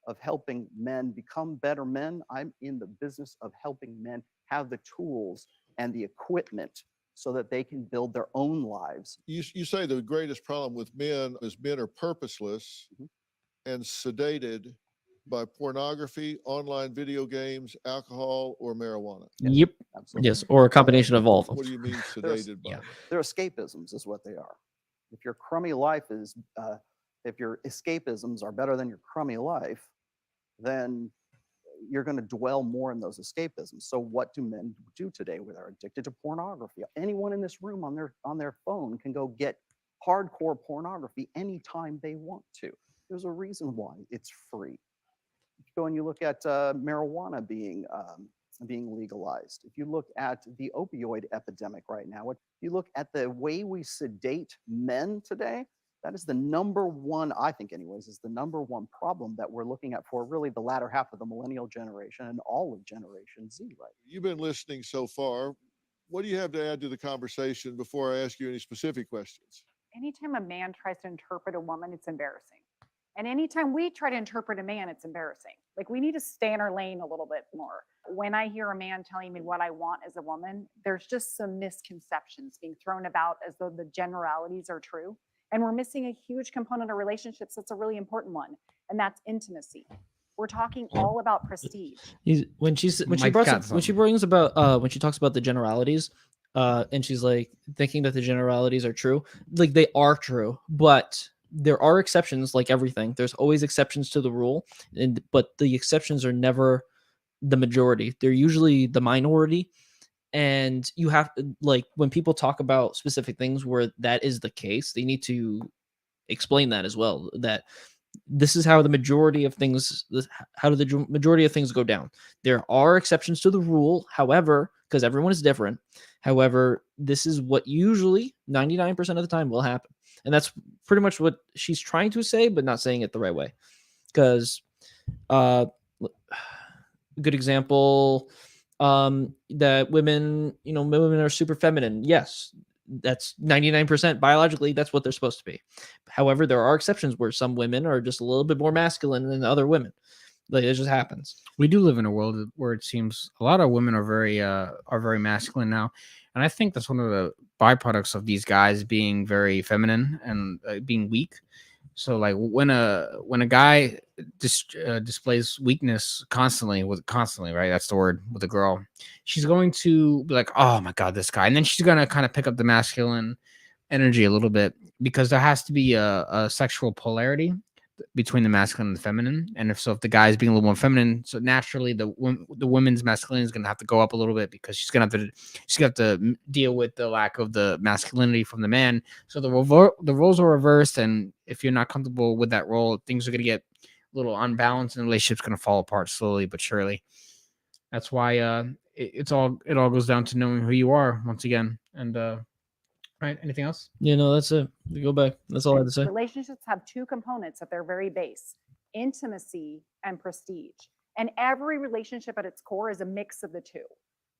of helping men become better men. I'm in the business of helping men have the tools and the equipment so that they can build their own lives. You say the greatest problem with men is men are purposeless and sedated by pornography, online video games, alcohol, or marijuana. Yep. Absolutely. Yes, or a combination of all of them. What do you mean sedated by? Yeah. They're escapisms is what they are. If your crummy life is, if your escapisms are better than your crummy life, then you're going to dwell more in those escapisms. So what do men do today when they're addicted to pornography? Anyone in this room on their phone can go get hardcore pornography anytime they want to. There's a reason why it's free. If you go and you look at marijuana being legalized, if you look at the opioid epidemic right now, if you look at the way we sedate men today, that is the number one, I think anyways, is the number one problem that we're looking at for really the latter half of the millennial generation and all of Generation Z right now. You've been listening so far. What do you have to add to the conversation before I ask you any specific questions? Anytime a man tries to interpret a woman, it's embarrassing. And anytime we try to interpret a man, it's embarrassing. Like, we need to stay in our lane a little bit more. When I hear a man telling me what I want as a woman, there's just some misconceptions being thrown about as though the generalities are true. And we're missing a huge component of relationships that's a really important one, and that's intimacy. We're talking all about prestige. When she talks about the generalities, and she's like thinking that the generalities are true, like they are true, but there are exceptions. Like everything, there's always exceptions to the rule, but the exceptions are never the majority. They're usually the minority. And you have, like, when people talk about specific things where that is the case, they need to explain that as well, that this is how the majority of things go down. There are exceptions to the rule, however, because everyone is different. However, this is what usually 99% of the time will happen. And that's pretty much what she's trying to say, but not saying it the right way. Because good example, that women are super feminine. Yes, that's 99% biologically, that's what they're supposed to be. However, there are exceptions where some women are just a little bit more masculine than other women. Like, it just happens. We do live in a world where it seems a lot of women are very masculine now, and I think that's one of the byproducts of these guys being very feminine and being weak. So, like, when a guy displays weakness constantly, right? That's the word with a girl. She's going to be like, "Oh my god, this guy," and then she's gonna kind of pick up the masculine energy a little bit, because there has to be a sexual polarity between the masculine and the feminine. And if the guy is being a little more feminine, so naturally the woman's masculinity is gonna have to go up a little bit, because she's gonna have to deal with the lack of the masculinity from the man. So the roles are reversed, and if you're not comfortable with that role, things are gonna get a little unbalanced, and the relationship's gonna fall apart slowly but surely. That's why it all goes down to knowing who you are once again. And right, anything else? That's it. We go back. That's all I had to say. Relationships have two components at their very base: intimacy and prestige. And every relationship at its core is a mix of the two.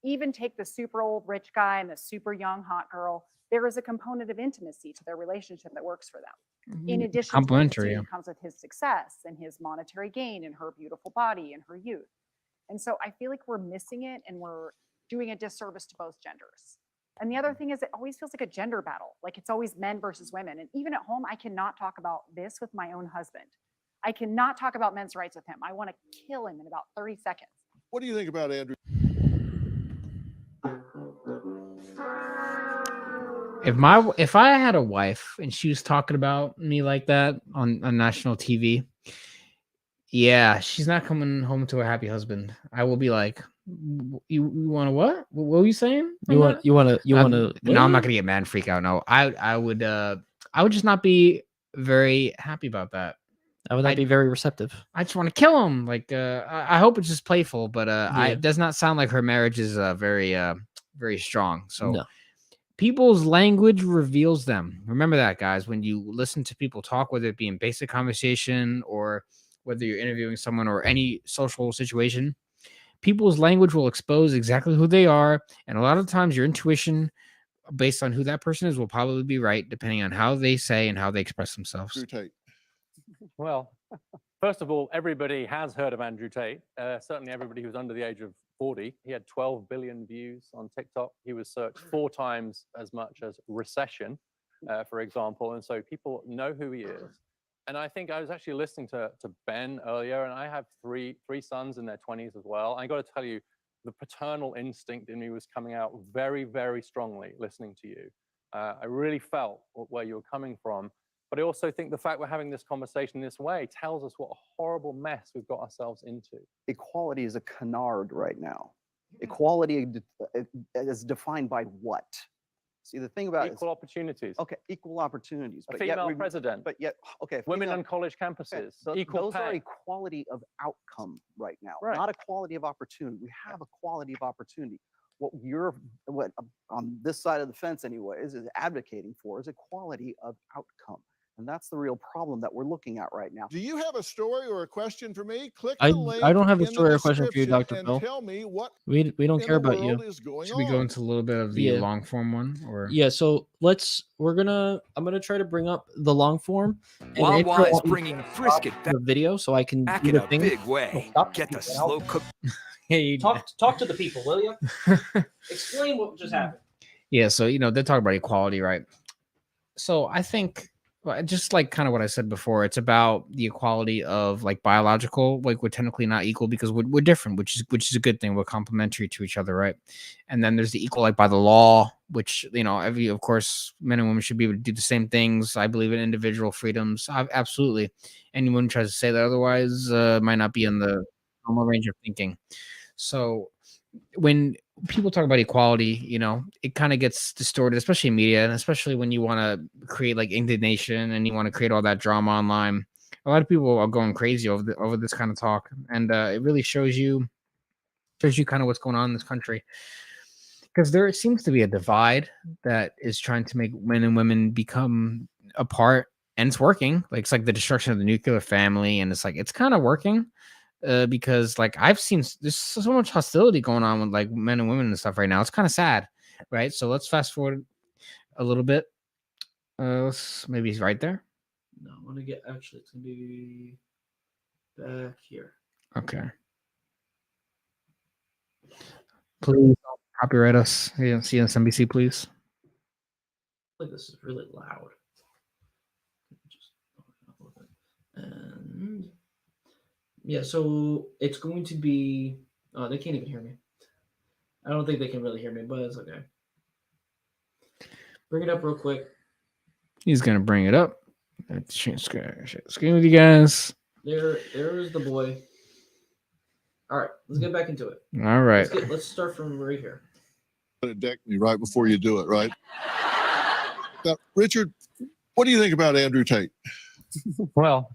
Even take the super old rich guy and the super young hot girl. There is a component of intimacy to their relationship that works for them. In addition, complementary, to comes with his success and his monetary gain and her beautiful body and her youth. And so I feel like we're missing it, and we're doing a disservice to both genders. And the other thing is, it always feels like a gender battle. Like, it's always men versus women. And even at home, I cannot talk about this with my own husband. I cannot talk about men's rights with him. I want to kill him in about 30 seconds. What do you think about Andrew? If I had a wife and she was talking about me like that on national TV, Yeah, she's not coming home to a happy husband. I will be like, You want to what? What were you saying? You want to No, I'm not gonna get mad and freak out. No, I would just not be very happy about that. I would not be very receptive. I just want to kill him. Like, I hope it's just playful, but Yeah. it does not sound like her marriage is very strong. So No. people's language reveals them. Remember that, guys. When you listen to people talk, whether it be in basic conversation or whether you're interviewing someone or any social situation, people's language will expose exactly who they are. And a lot of times your intuition based on who that person is will probably be right, depending on how they say and how they express themselves. Andrew Tate. Well, first of all, everybody has heard of Andrew Tate. Certainly everybody who's under the age of 40. He had 12 billion views on TikTok. He was searched 4 times as much as recession, for example. And so people know who he is. And I think I was actually listening to Ben earlier, and I have three sons in their 20s as well. I got to tell you, the paternal instinct in me was coming out very, very strongly listening to you. I really felt where you were coming from. But I also think the fact we're having this conversation this way tells us what a horrible mess we've got ourselves into. Equality is a canard right now. Equality is defined by what? See, the thing about equal opportunities. Okay, equal opportunities. A female president. But yet, okay. Women on college campuses. Okay, equal those pay. are equality of outcome right now, Right. not equality of opportunity. We have equality of opportunity. What on this side of the fence, anyways, is advocating for is equality of outcome. And that's the real problem that we're looking at right now. Do you have a story or a question for me? Click I the link don't have a in the story or question for you, description Dr. and Phil. tell me what We don't in care the about you. world is going Should we on. go into a little bit of the Yeah. long form one, or Yeah, so I'm gonna try to bring up the long form. And Wawa Andrew, I is want you to bringing stop brisket the video so I can back do in the a thing. big way. Stop. Get the slow cook. hey, Talk to the people, will you? Explain what just happened. yeah. So they talk about equality, right? So I think just like kind of what I said before, it's about the equality of like biological, like we're technically not equal because we're different, which is a good thing. We're complementary to each other, right? And then there's the equal like by the law, which of course men and women should be able to do the same things. I believe in individual freedoms. Absolutely. Anyone who tries to say that otherwise might not be in the normal range of thinking. So when people talk about equality, it kind of gets distorted, especially in media, and especially when you want to create like indignation and you want to create all that drama online. A lot of people are going crazy over this kind of talk, and it really shows you kind of what's going on in this country, because there seems to be a divide that is trying to make men and women become apart, and it's working. Like it's like the destruction of the nuclear family, and it's kind of working. Because like I've seen there's so much hostility going on with like men and women and stuff right now. It's kind of sad, right? So let's fast forward a little bit. Maybe he's right there. No, I'm gonna get it's gonna be back here. Okay. Please don't copyright us. Yeah, CNBC, please. Like this is really loud. And yeah, so it's going to be. Oh, they can't even hear me. I don't think they can really hear me, but it's okay. Bring it up real quick. He's gonna bring it up. Let's share screen with you guys. There is the boy. All right, let's get back into it. All right. Let's start from right here. Deck me right before you do it, right? Now, Richard, what do you think about Andrew Tate? Well,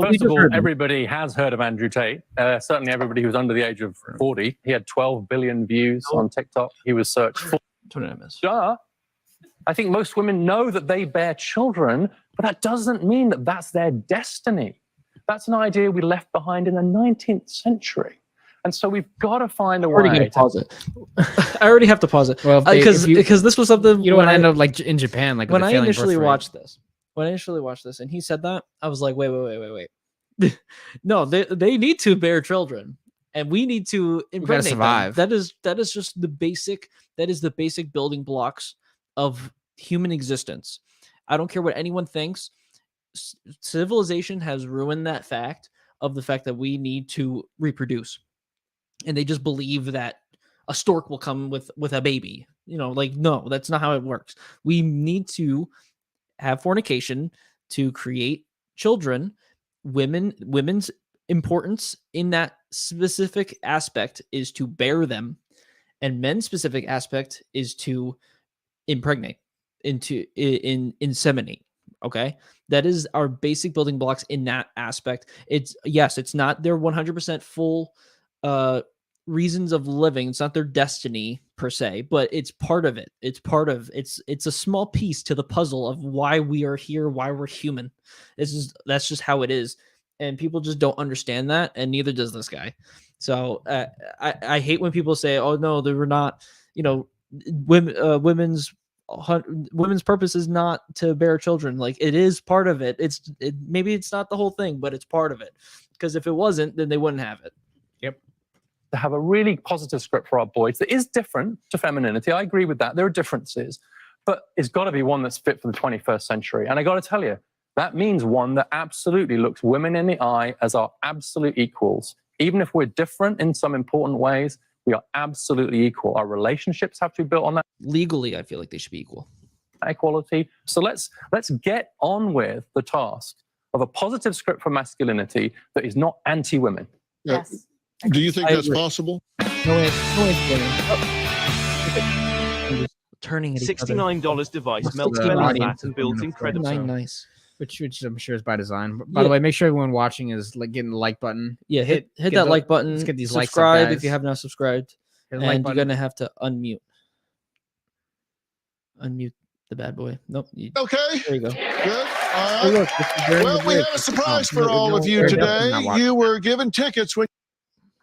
first of all, everybody has heard of Andrew Tate. Certainly everybody who's under the age of 40. He had 12 billion views on TikTok. He was searched for. Duh. I think most women know that they bear children, but that doesn't mean that that's their destiny. That's an idea we left behind in the 19th century. And so we've got to find a way to pause it. I already have to pause it. Well, because this was something you don't want to end up like in Japan, like when I initially watched this. When I initially watched this and he said that, I was like, wait. No, they need to bear children, and we need to impregnate survive. them. That is just the basic. That is the basic building blocks of human existence. I don't care what anyone thinks. Civilization has ruined that fact of the fact that we need to reproduce, and they just believe that a stork will come with a baby. No, that's not how it works. We need to have fornication to create children. Women's importance in that specific aspect is to bear them, and men's specific aspect is to impregnate, inseminate. Okay, that is our basic building blocks in that aspect. It's not their 100% full reasons of living. It's not their destiny per se, but it's part of it. It's a small piece to the puzzle of why we are here, why we're human. That's just how it is, and people just don't understand that, and neither does this guy. So I hate when people say, "Oh no, they were not," women's purpose is not to bear children. Like, it is part of it. Maybe it's not the whole thing, but it's part of it. Because if it wasn't, then they wouldn't have it. Yep. To have a really positive script for our boys that is different to femininity. I agree with that. There are differences, but it's got to be one that's fit for the 21st century. And I got to tell you, that means one that absolutely looks women in the eye as our absolute equals. Even if we're different in some important ways, we are absolutely equal. Our relationships have to be built on that. Legally, I feel like they should be equal. Equality. So let's get on with the task of a positive script for masculinity that is not anti-women. Yes. Do you think I that's agree. possible? No turning at each other. $69 device What's melts the belly audience fat and builds coming in up right? Predator. Nice. Which I'm sure is by design. By the Yeah. way, make sure everyone watching is like getting the like button. Yeah, hit get that the- like button. Let's get these likes up, subscribe if guys. you have not subscribed. Hit the like And you're button. gonna have to unmute the bad boy. Nope. Okay. There you go. Good. Oh, All right. look, this is during Well, the we break. have a surprise for No, all of you they're definitely not today. watching. You were given tickets when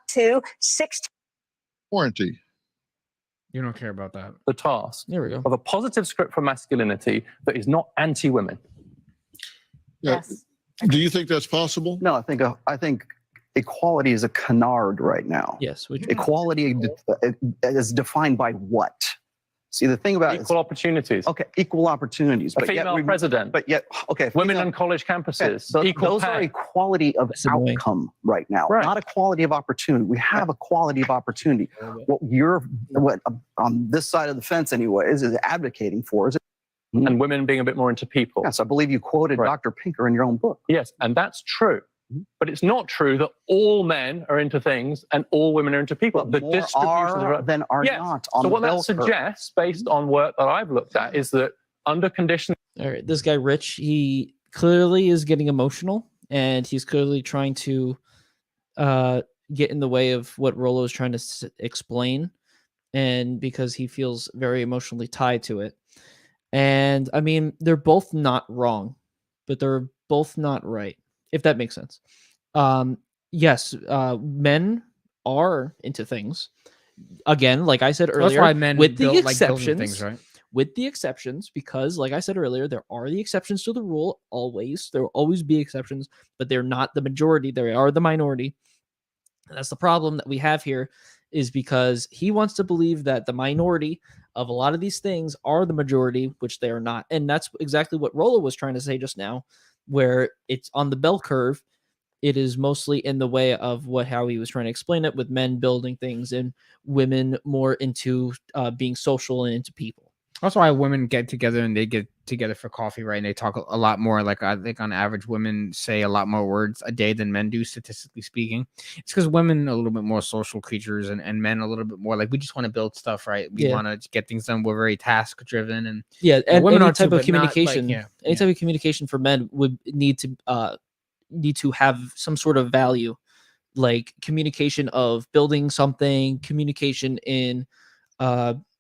to 16 warranty. You don't care about that. The task There we go. of a positive script for masculinity that is not anti-women. Yes. Do you think that's possible? No, I think equality is a canard right now. Yes. Equality is defined by what? See, the thing about Equal opportunities. okay, equal opportunities, A but yet female we, president. but yet okay, Women female- on college campuses. okay, so Equal those are pay. equality of That's annoying. outcome right now, Right. not equality of opportunity. We have equality of opportunity. What on this side of the fence, anyways, is advocating for is. And women being a bit more into people. Yes, I believe you quoted Right. Dr. Pinker in your own book. Yes, and that's true. But it's not true that all men are into things and all women are into people. But The more distributions are than are Yes. not on So the what that bell curve. suggests, based on work that I've looked at, is that under conditions All right, this guy Rich, he clearly is getting emotional, and he's clearly trying to get in the way of what Rollo is trying to explain, and because he feels very emotionally tied to it. And I mean, they're both not wrong, but they're both not right, if that makes sense. Yes, men are into things. Again, like I said earlier, That's why men with the build, like building exceptions, things, right? with the exceptions, because like I said earlier, there are the exceptions to the rule always. There will always be exceptions, but they're not the majority. They are the minority. And that's the problem that we have here, is because he wants to believe that the minority of a lot of these things are the majority, which they are not. And that's exactly what Rollo was trying to say just now, where it's on the bell curve. It is mostly in the way of how he was trying to explain it, with men building things and women more into being social and into people. That's why women get together and they get together for coffee, right? And they talk a lot more. Like, I think on average, women say a lot more words a day than men do, statistically speaking. It's because women are a little bit more social creatures, and men a little bit more like, we just want to build stuff, right? We Yeah. want to get things done. We're very task driven, and Yeah, and women any are type too, of but not, like, communication, yeah, any type of communication for men would need to have some sort of value, like communication of building something, communication in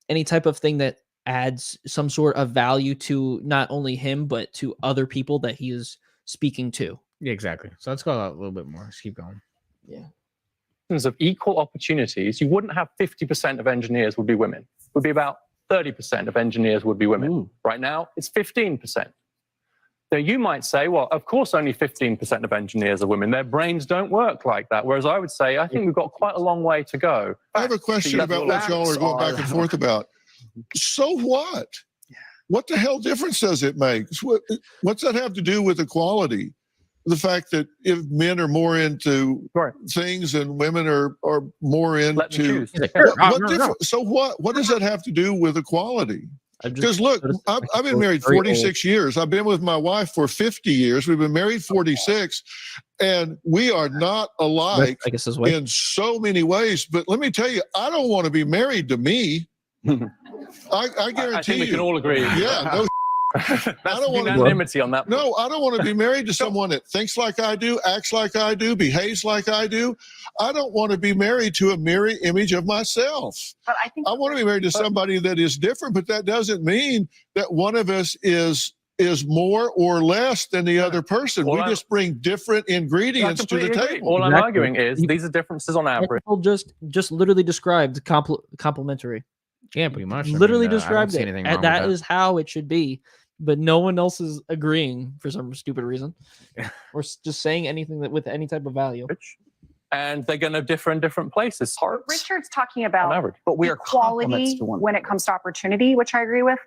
any type of thing that adds some sort of value to not only him but to other people that he is speaking to. Yeah, exactly. So let's go a little bit more. Let's keep going. Yeah. of equal opportunities, you wouldn't have 50% of engineers would be women. It would be about 30% of engineers would be women. Right now, it's 15%. Now, you might say, well, of course, only 15% of engineers are women. Their brains don't work like that. Whereas I would say, I think we've got quite a long way to go. I have a question about what y'all are going back and forth about. So what? What the hell difference does it make? What's that have to do with equality? The fact that if men are more into things and women are more into choose. so what? What does that have to do with equality? Because look, I've been married 46 years. I've been with my wife for 50 years. We've been married 46, and we are not alike in so many ways. But let me tell you, I don't want to be married to me. I guarantee I think we you. can all agree. Yeah, no. That's I don't want unanimity on that. No, I don't want to be married to someone that thinks like I do, acts like I do, behaves like I do. I don't want to be married to a mirror image of myself. But I think I want to be married to somebody that is different, but that doesn't mean that one of us is more or less than the other person. We just bring different ingredients to the table. All I'm arguing is these are differences on average. People just literally described complementary. Yeah, pretty much. Literally I don't described see it. anything And wrong with that is how it should be. But no one else is agreeing for some stupid reason, or just saying anything that with any type of value. And they're going to differ in different places. Richard's talking about average. But we are equality complements to one when it comes to opportunity, which I agree with.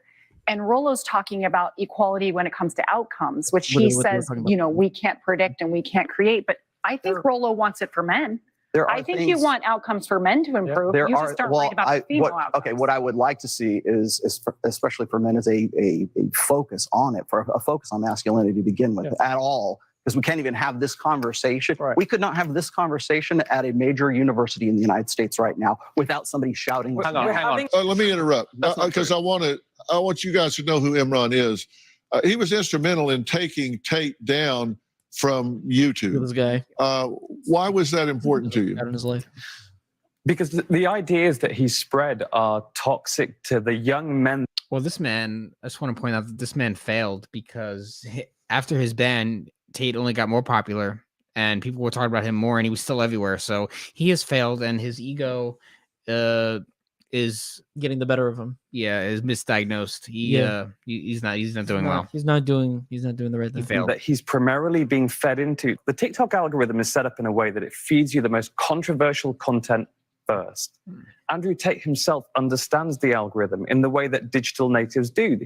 And Rollo's talking about equality when it comes to outcomes, which he says, we can't predict and we can't create. But I think Rollo wants it for men. I think you want outcomes for men to improve. You just aren't worried about the female outcomes. Okay, what I would like to see is especially for men, is a focus on it, for a focus on masculinity to begin with at all. Because we can't even have this conversation. We could not have this conversation at a major university in the United States right now without somebody shouting. Hang on. Let me interrupt because I want you guys to know who Imran is. He was instrumental in taking Tate down from YouTube. This guy. Why was that important to you? Out in his life. Because the ideas that he spread are toxic to the young men. Well, this man, I just want to point out that this man failed because after his ban, Tate only got more popular and people were talking about him more and he was still everywhere. So he has failed and his ego is getting the better of him. Yeah, is misdiagnosed. He's not doing well. He's not doing the right thing. He failed. That he's primarily being fed into. The TikTok algorithm is set up in a way that it feeds you the most controversial content first. Andrew Tate himself understands the algorithm in the way that digital natives do.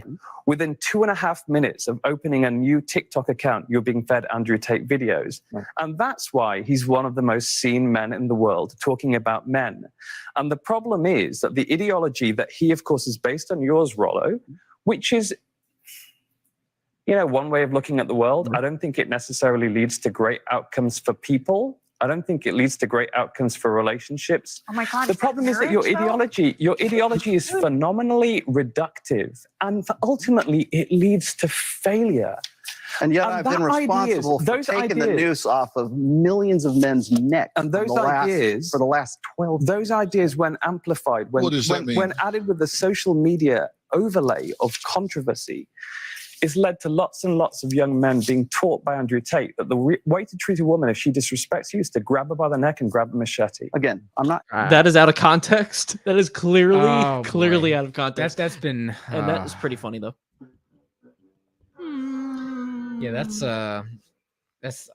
Within 2.5 minutes of opening a new TikTok account, you're being fed Andrew Tate videos. And that's why he's one of the most seen men in the world talking about men. And the problem is that the ideology that he, of course, is based on yours, Rollo, which is, one way of looking at the world. I don't think it necessarily leads to great outcomes for people. I don't think it leads to great outcomes for relationships. Oh my God! The problem is that your ideology is phenomenally reductive, and ultimately it leads to failure. And yet I've been responsible for taking the noose off of millions of men's necks. And those ideas, for the last 12 those ideas, when amplified, when added with the social media overlay of controversy, it's led to lots and lots of young men being taught by Andrew Tate that the way to treat a woman if she disrespects you is to grab her by the neck and grab a machete. Again, I'm not. That is out of context. That is clearly out of context. That's been. And that is pretty funny though. Yeah,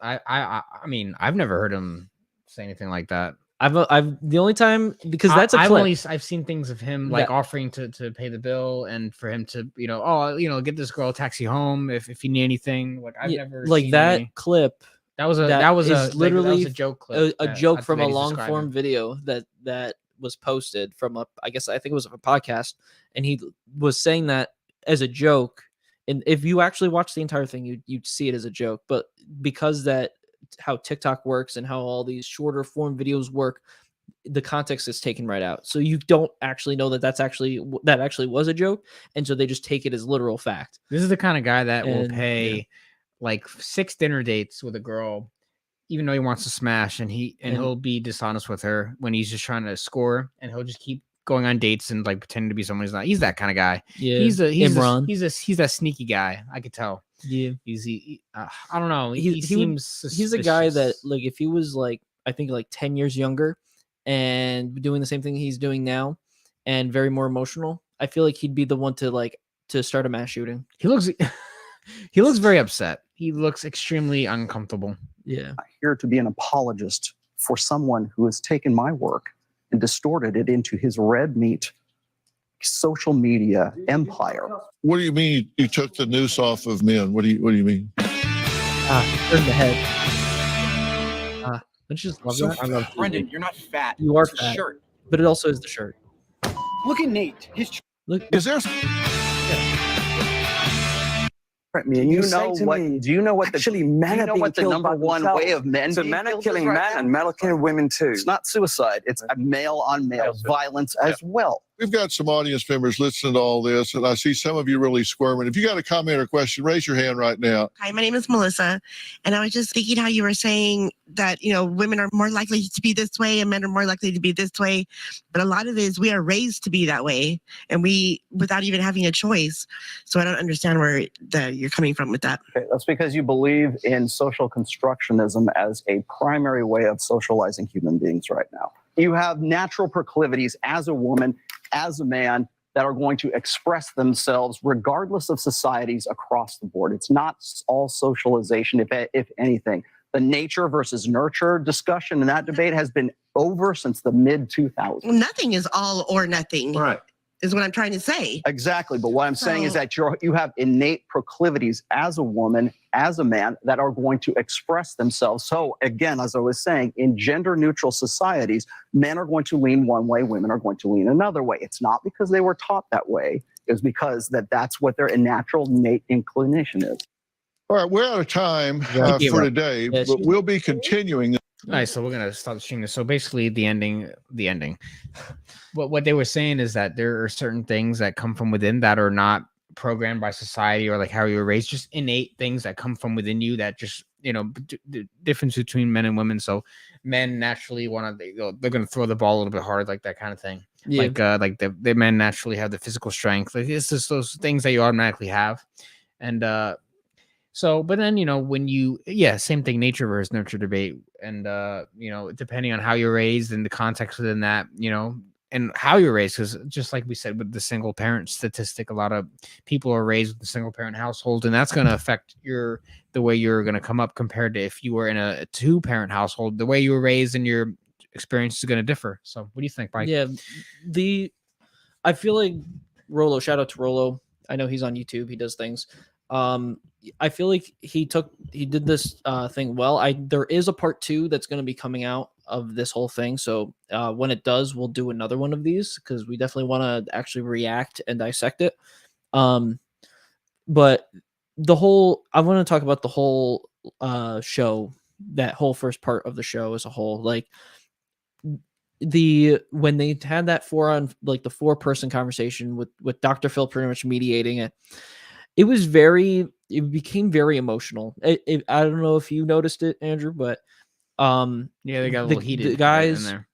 I mean, I've never heard him say anything like that. I've the only time because that's a clip. I've seen things of him like offering to pay the bill and for him to get this girl a taxi home if you need anything. Like I've never seen that clip. That was a literally a joke clip. A joke from a long form video that was posted from I think it was a podcast, and he was saying that as a joke. And if you actually watch the entire thing, you'd see it as a joke. But because that how TikTok works and how all these shorter form videos work, the context is taken right out. So you don't actually know that that actually was a joke. And so they just take it as literal fact. This is the kind of guy that will pay like 6 dinner dates with a girl, even though he wants to smash, and he'll be dishonest with her when he's just trying to score, and he'll just keep going on dates and like pretending to be someone he's not. He's that kind of guy. Yeah, he's that sneaky guy. I could tell. Yeah, I don't know. He's a guy that like if he was like I think like 10 years younger and doing the same thing he's doing now and very more emotional, I feel like he'd be the one to start a mass shooting. He looks very upset. He looks extremely uncomfortable. Yeah, I'm here to be an apologist for someone who has taken my work and distorted it into his red meat social media empire. What do you mean you took the noose off of men? What do you mean? Turn the head. Don't you just love that? I love Brendan, you're not fat. You are it's fat. a shirt. But it also is the shirt. Look at Nate. Look. Is there Me and Do you you say know to what? me, Do you know what? actually, do men you are know being what the killed number by one themselves. way of men? So being men are killed is killing right men and now? men are killing women too. It's not suicide. It's a male on male violence as well. We've got some audience members listening to all this, and I see some of you really squirming. If you got a comment or question, raise your hand right now. Hi, my name is Melissa, and I was just thinking how you were saying that, women are more likely to be this way and men are more likely to be this way. But a lot of it is we are raised to be that way, and without even having a choice. So I don't understand where you're coming from with that. Okay, that's because you believe in social constructionism as a primary way of socializing human beings right now. You have natural proclivities as a woman, as a man, that are going to express themselves regardless of societies across the board. It's not all socialization, if anything. The nature versus nurture discussion in that debate has been over since the mid-2000s. Nothing is all or nothing. Right. Is what I'm trying to say. Exactly. But what I'm saying is So- that you have innate proclivities as a woman, as a man, that are going to express themselves. So again, as I was saying, in gender neutral societies, men are going to lean one way, women are going to lean another way. It's not because they were taught that way. It's because that's what their natural innate inclination is. All right, we're out of time Yeah. for today, Yes. but we'll be continuing. All right, so we're gonna stop the stream. So basically, the ending. What they were saying is that there are certain things that come from within that are not programmed by society or like how you were raised, just innate things that come from within you that just the difference between men and women. So men naturally want to they're gonna throw the ball a little bit hard, like that kind of thing. Yeah. Like the men naturally have the physical strength. Like it's just those things that you automatically have, and so, but then, same thing, nature versus nurture debate. And, depending on how you're raised and the context within that, and how you're raised, because just like we said with the single parent statistic, a lot of people are raised with a single parent household, and that's going to affect the way you're going to come up compared to if you were in a two parent household. The way you were raised and your experience is going to differ. So, what do you think, Mike? Yeah, I feel like Rolo. Shout out to Rolo. I know he's on YouTube. He does things. I feel like he did this thing well. There is a part 2 that's going to be coming out of this whole thing. So when it does, we'll do another one of these because we definitely want to actually react and dissect it. But I want to talk about the whole show, that whole first part of the show as a whole. Like when they had that 4-person conversation with Dr. Phil pretty much mediating it, it became very emotional. I don't know if you noticed it, Andrew, but they got a little heated. The guys, in there.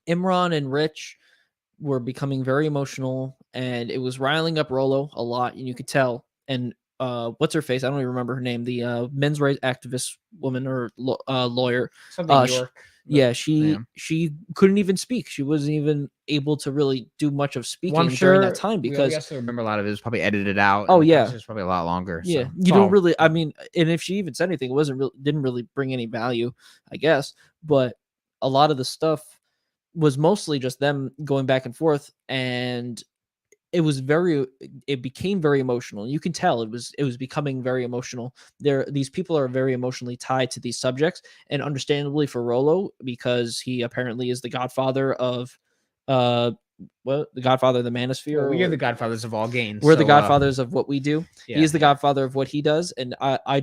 Imran and Rich, were becoming very emotional, and it was riling up Rolo a lot, and you could tell. And what's her face? I don't even remember her name. The men's rights activist woman or lawyer. Something York. She couldn't even speak. She wasn't even able to really do much of speaking Well, I'm during sure that time we because also remember a lot of it was probably edited out. Oh, and yeah. it's probably a lot longer. yeah, so you it's don't all- really. I mean, and if she even said anything, didn't really bring any value, I guess. But a lot of the stuff was mostly just them going back and forth, and it became very emotional. You can tell it was becoming very emotional. These people are very emotionally tied to these subjects, and understandably for Rolo, because he apparently is the godfather of the godfather of the manosphere. Well, we are the godfathers of all gains. We're the godfathers of what we do. yeah, He is the godfather of what he does, and I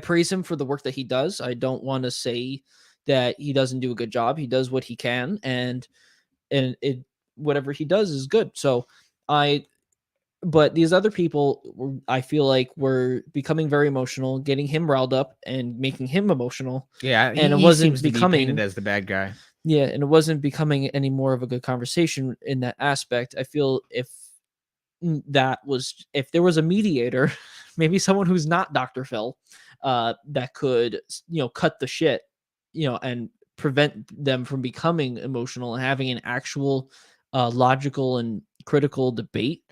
praise him for the work that he does. I don't want to say that he doesn't do a good job. He does what he can, and whatever he does is good. So but these other people, I feel like were becoming very emotional, getting him riled up and making him emotional. Yeah, and it he wasn't seems to be becoming painted as the bad guy. Yeah, and it wasn't becoming any more of a good conversation in that aspect. I feel if there was a mediator, maybe someone who's not Dr. Phil, that could, cut the shit, and prevent them from becoming emotional and having an actual logical and critical debate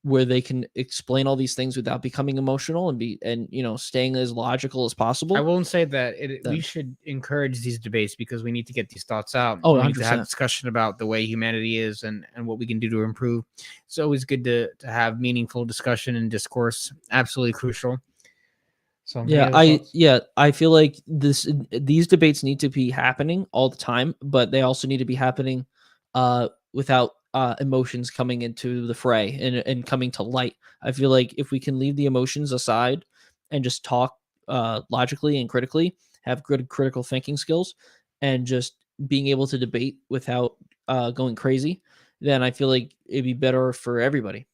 where they can explain all these things without becoming emotional and staying as logical as possible. I won't say that we Then- should encourage these debates because we need to get these thoughts out. Oh, we need to have 100%. discussion about the way humanity is and what we can do to improve. It's always good to have meaningful discussion and discourse. Absolutely crucial. So any other thoughts? I feel like these debates need to be happening all the time, but they also need to be happening without emotions coming into the fray and coming to light. I feel like if we can leave the emotions aside and just talk logically and critically, have good critical thinking skills, and just being able to debate without going crazy, then I feel like it'd be better for everybody.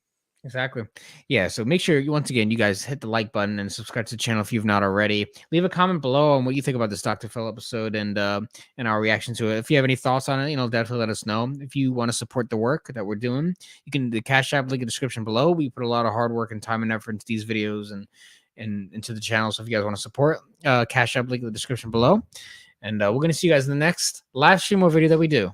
Exactly. Yeah. So make sure once again, you guys hit the like button and subscribe to the channel if you've not already. Leave a comment below on what you think about this Dr. Phil episode and our reaction to it. If you have any thoughts on it, definitely let us know. If you want to support the work that we're doing, you can the Cash App link in the description below. We put a lot of hard work and time and effort into these videos and into the channel. So if you guys want to support, Cash App link in the description below. And we're gonna see you guys in the next live stream or video that we do.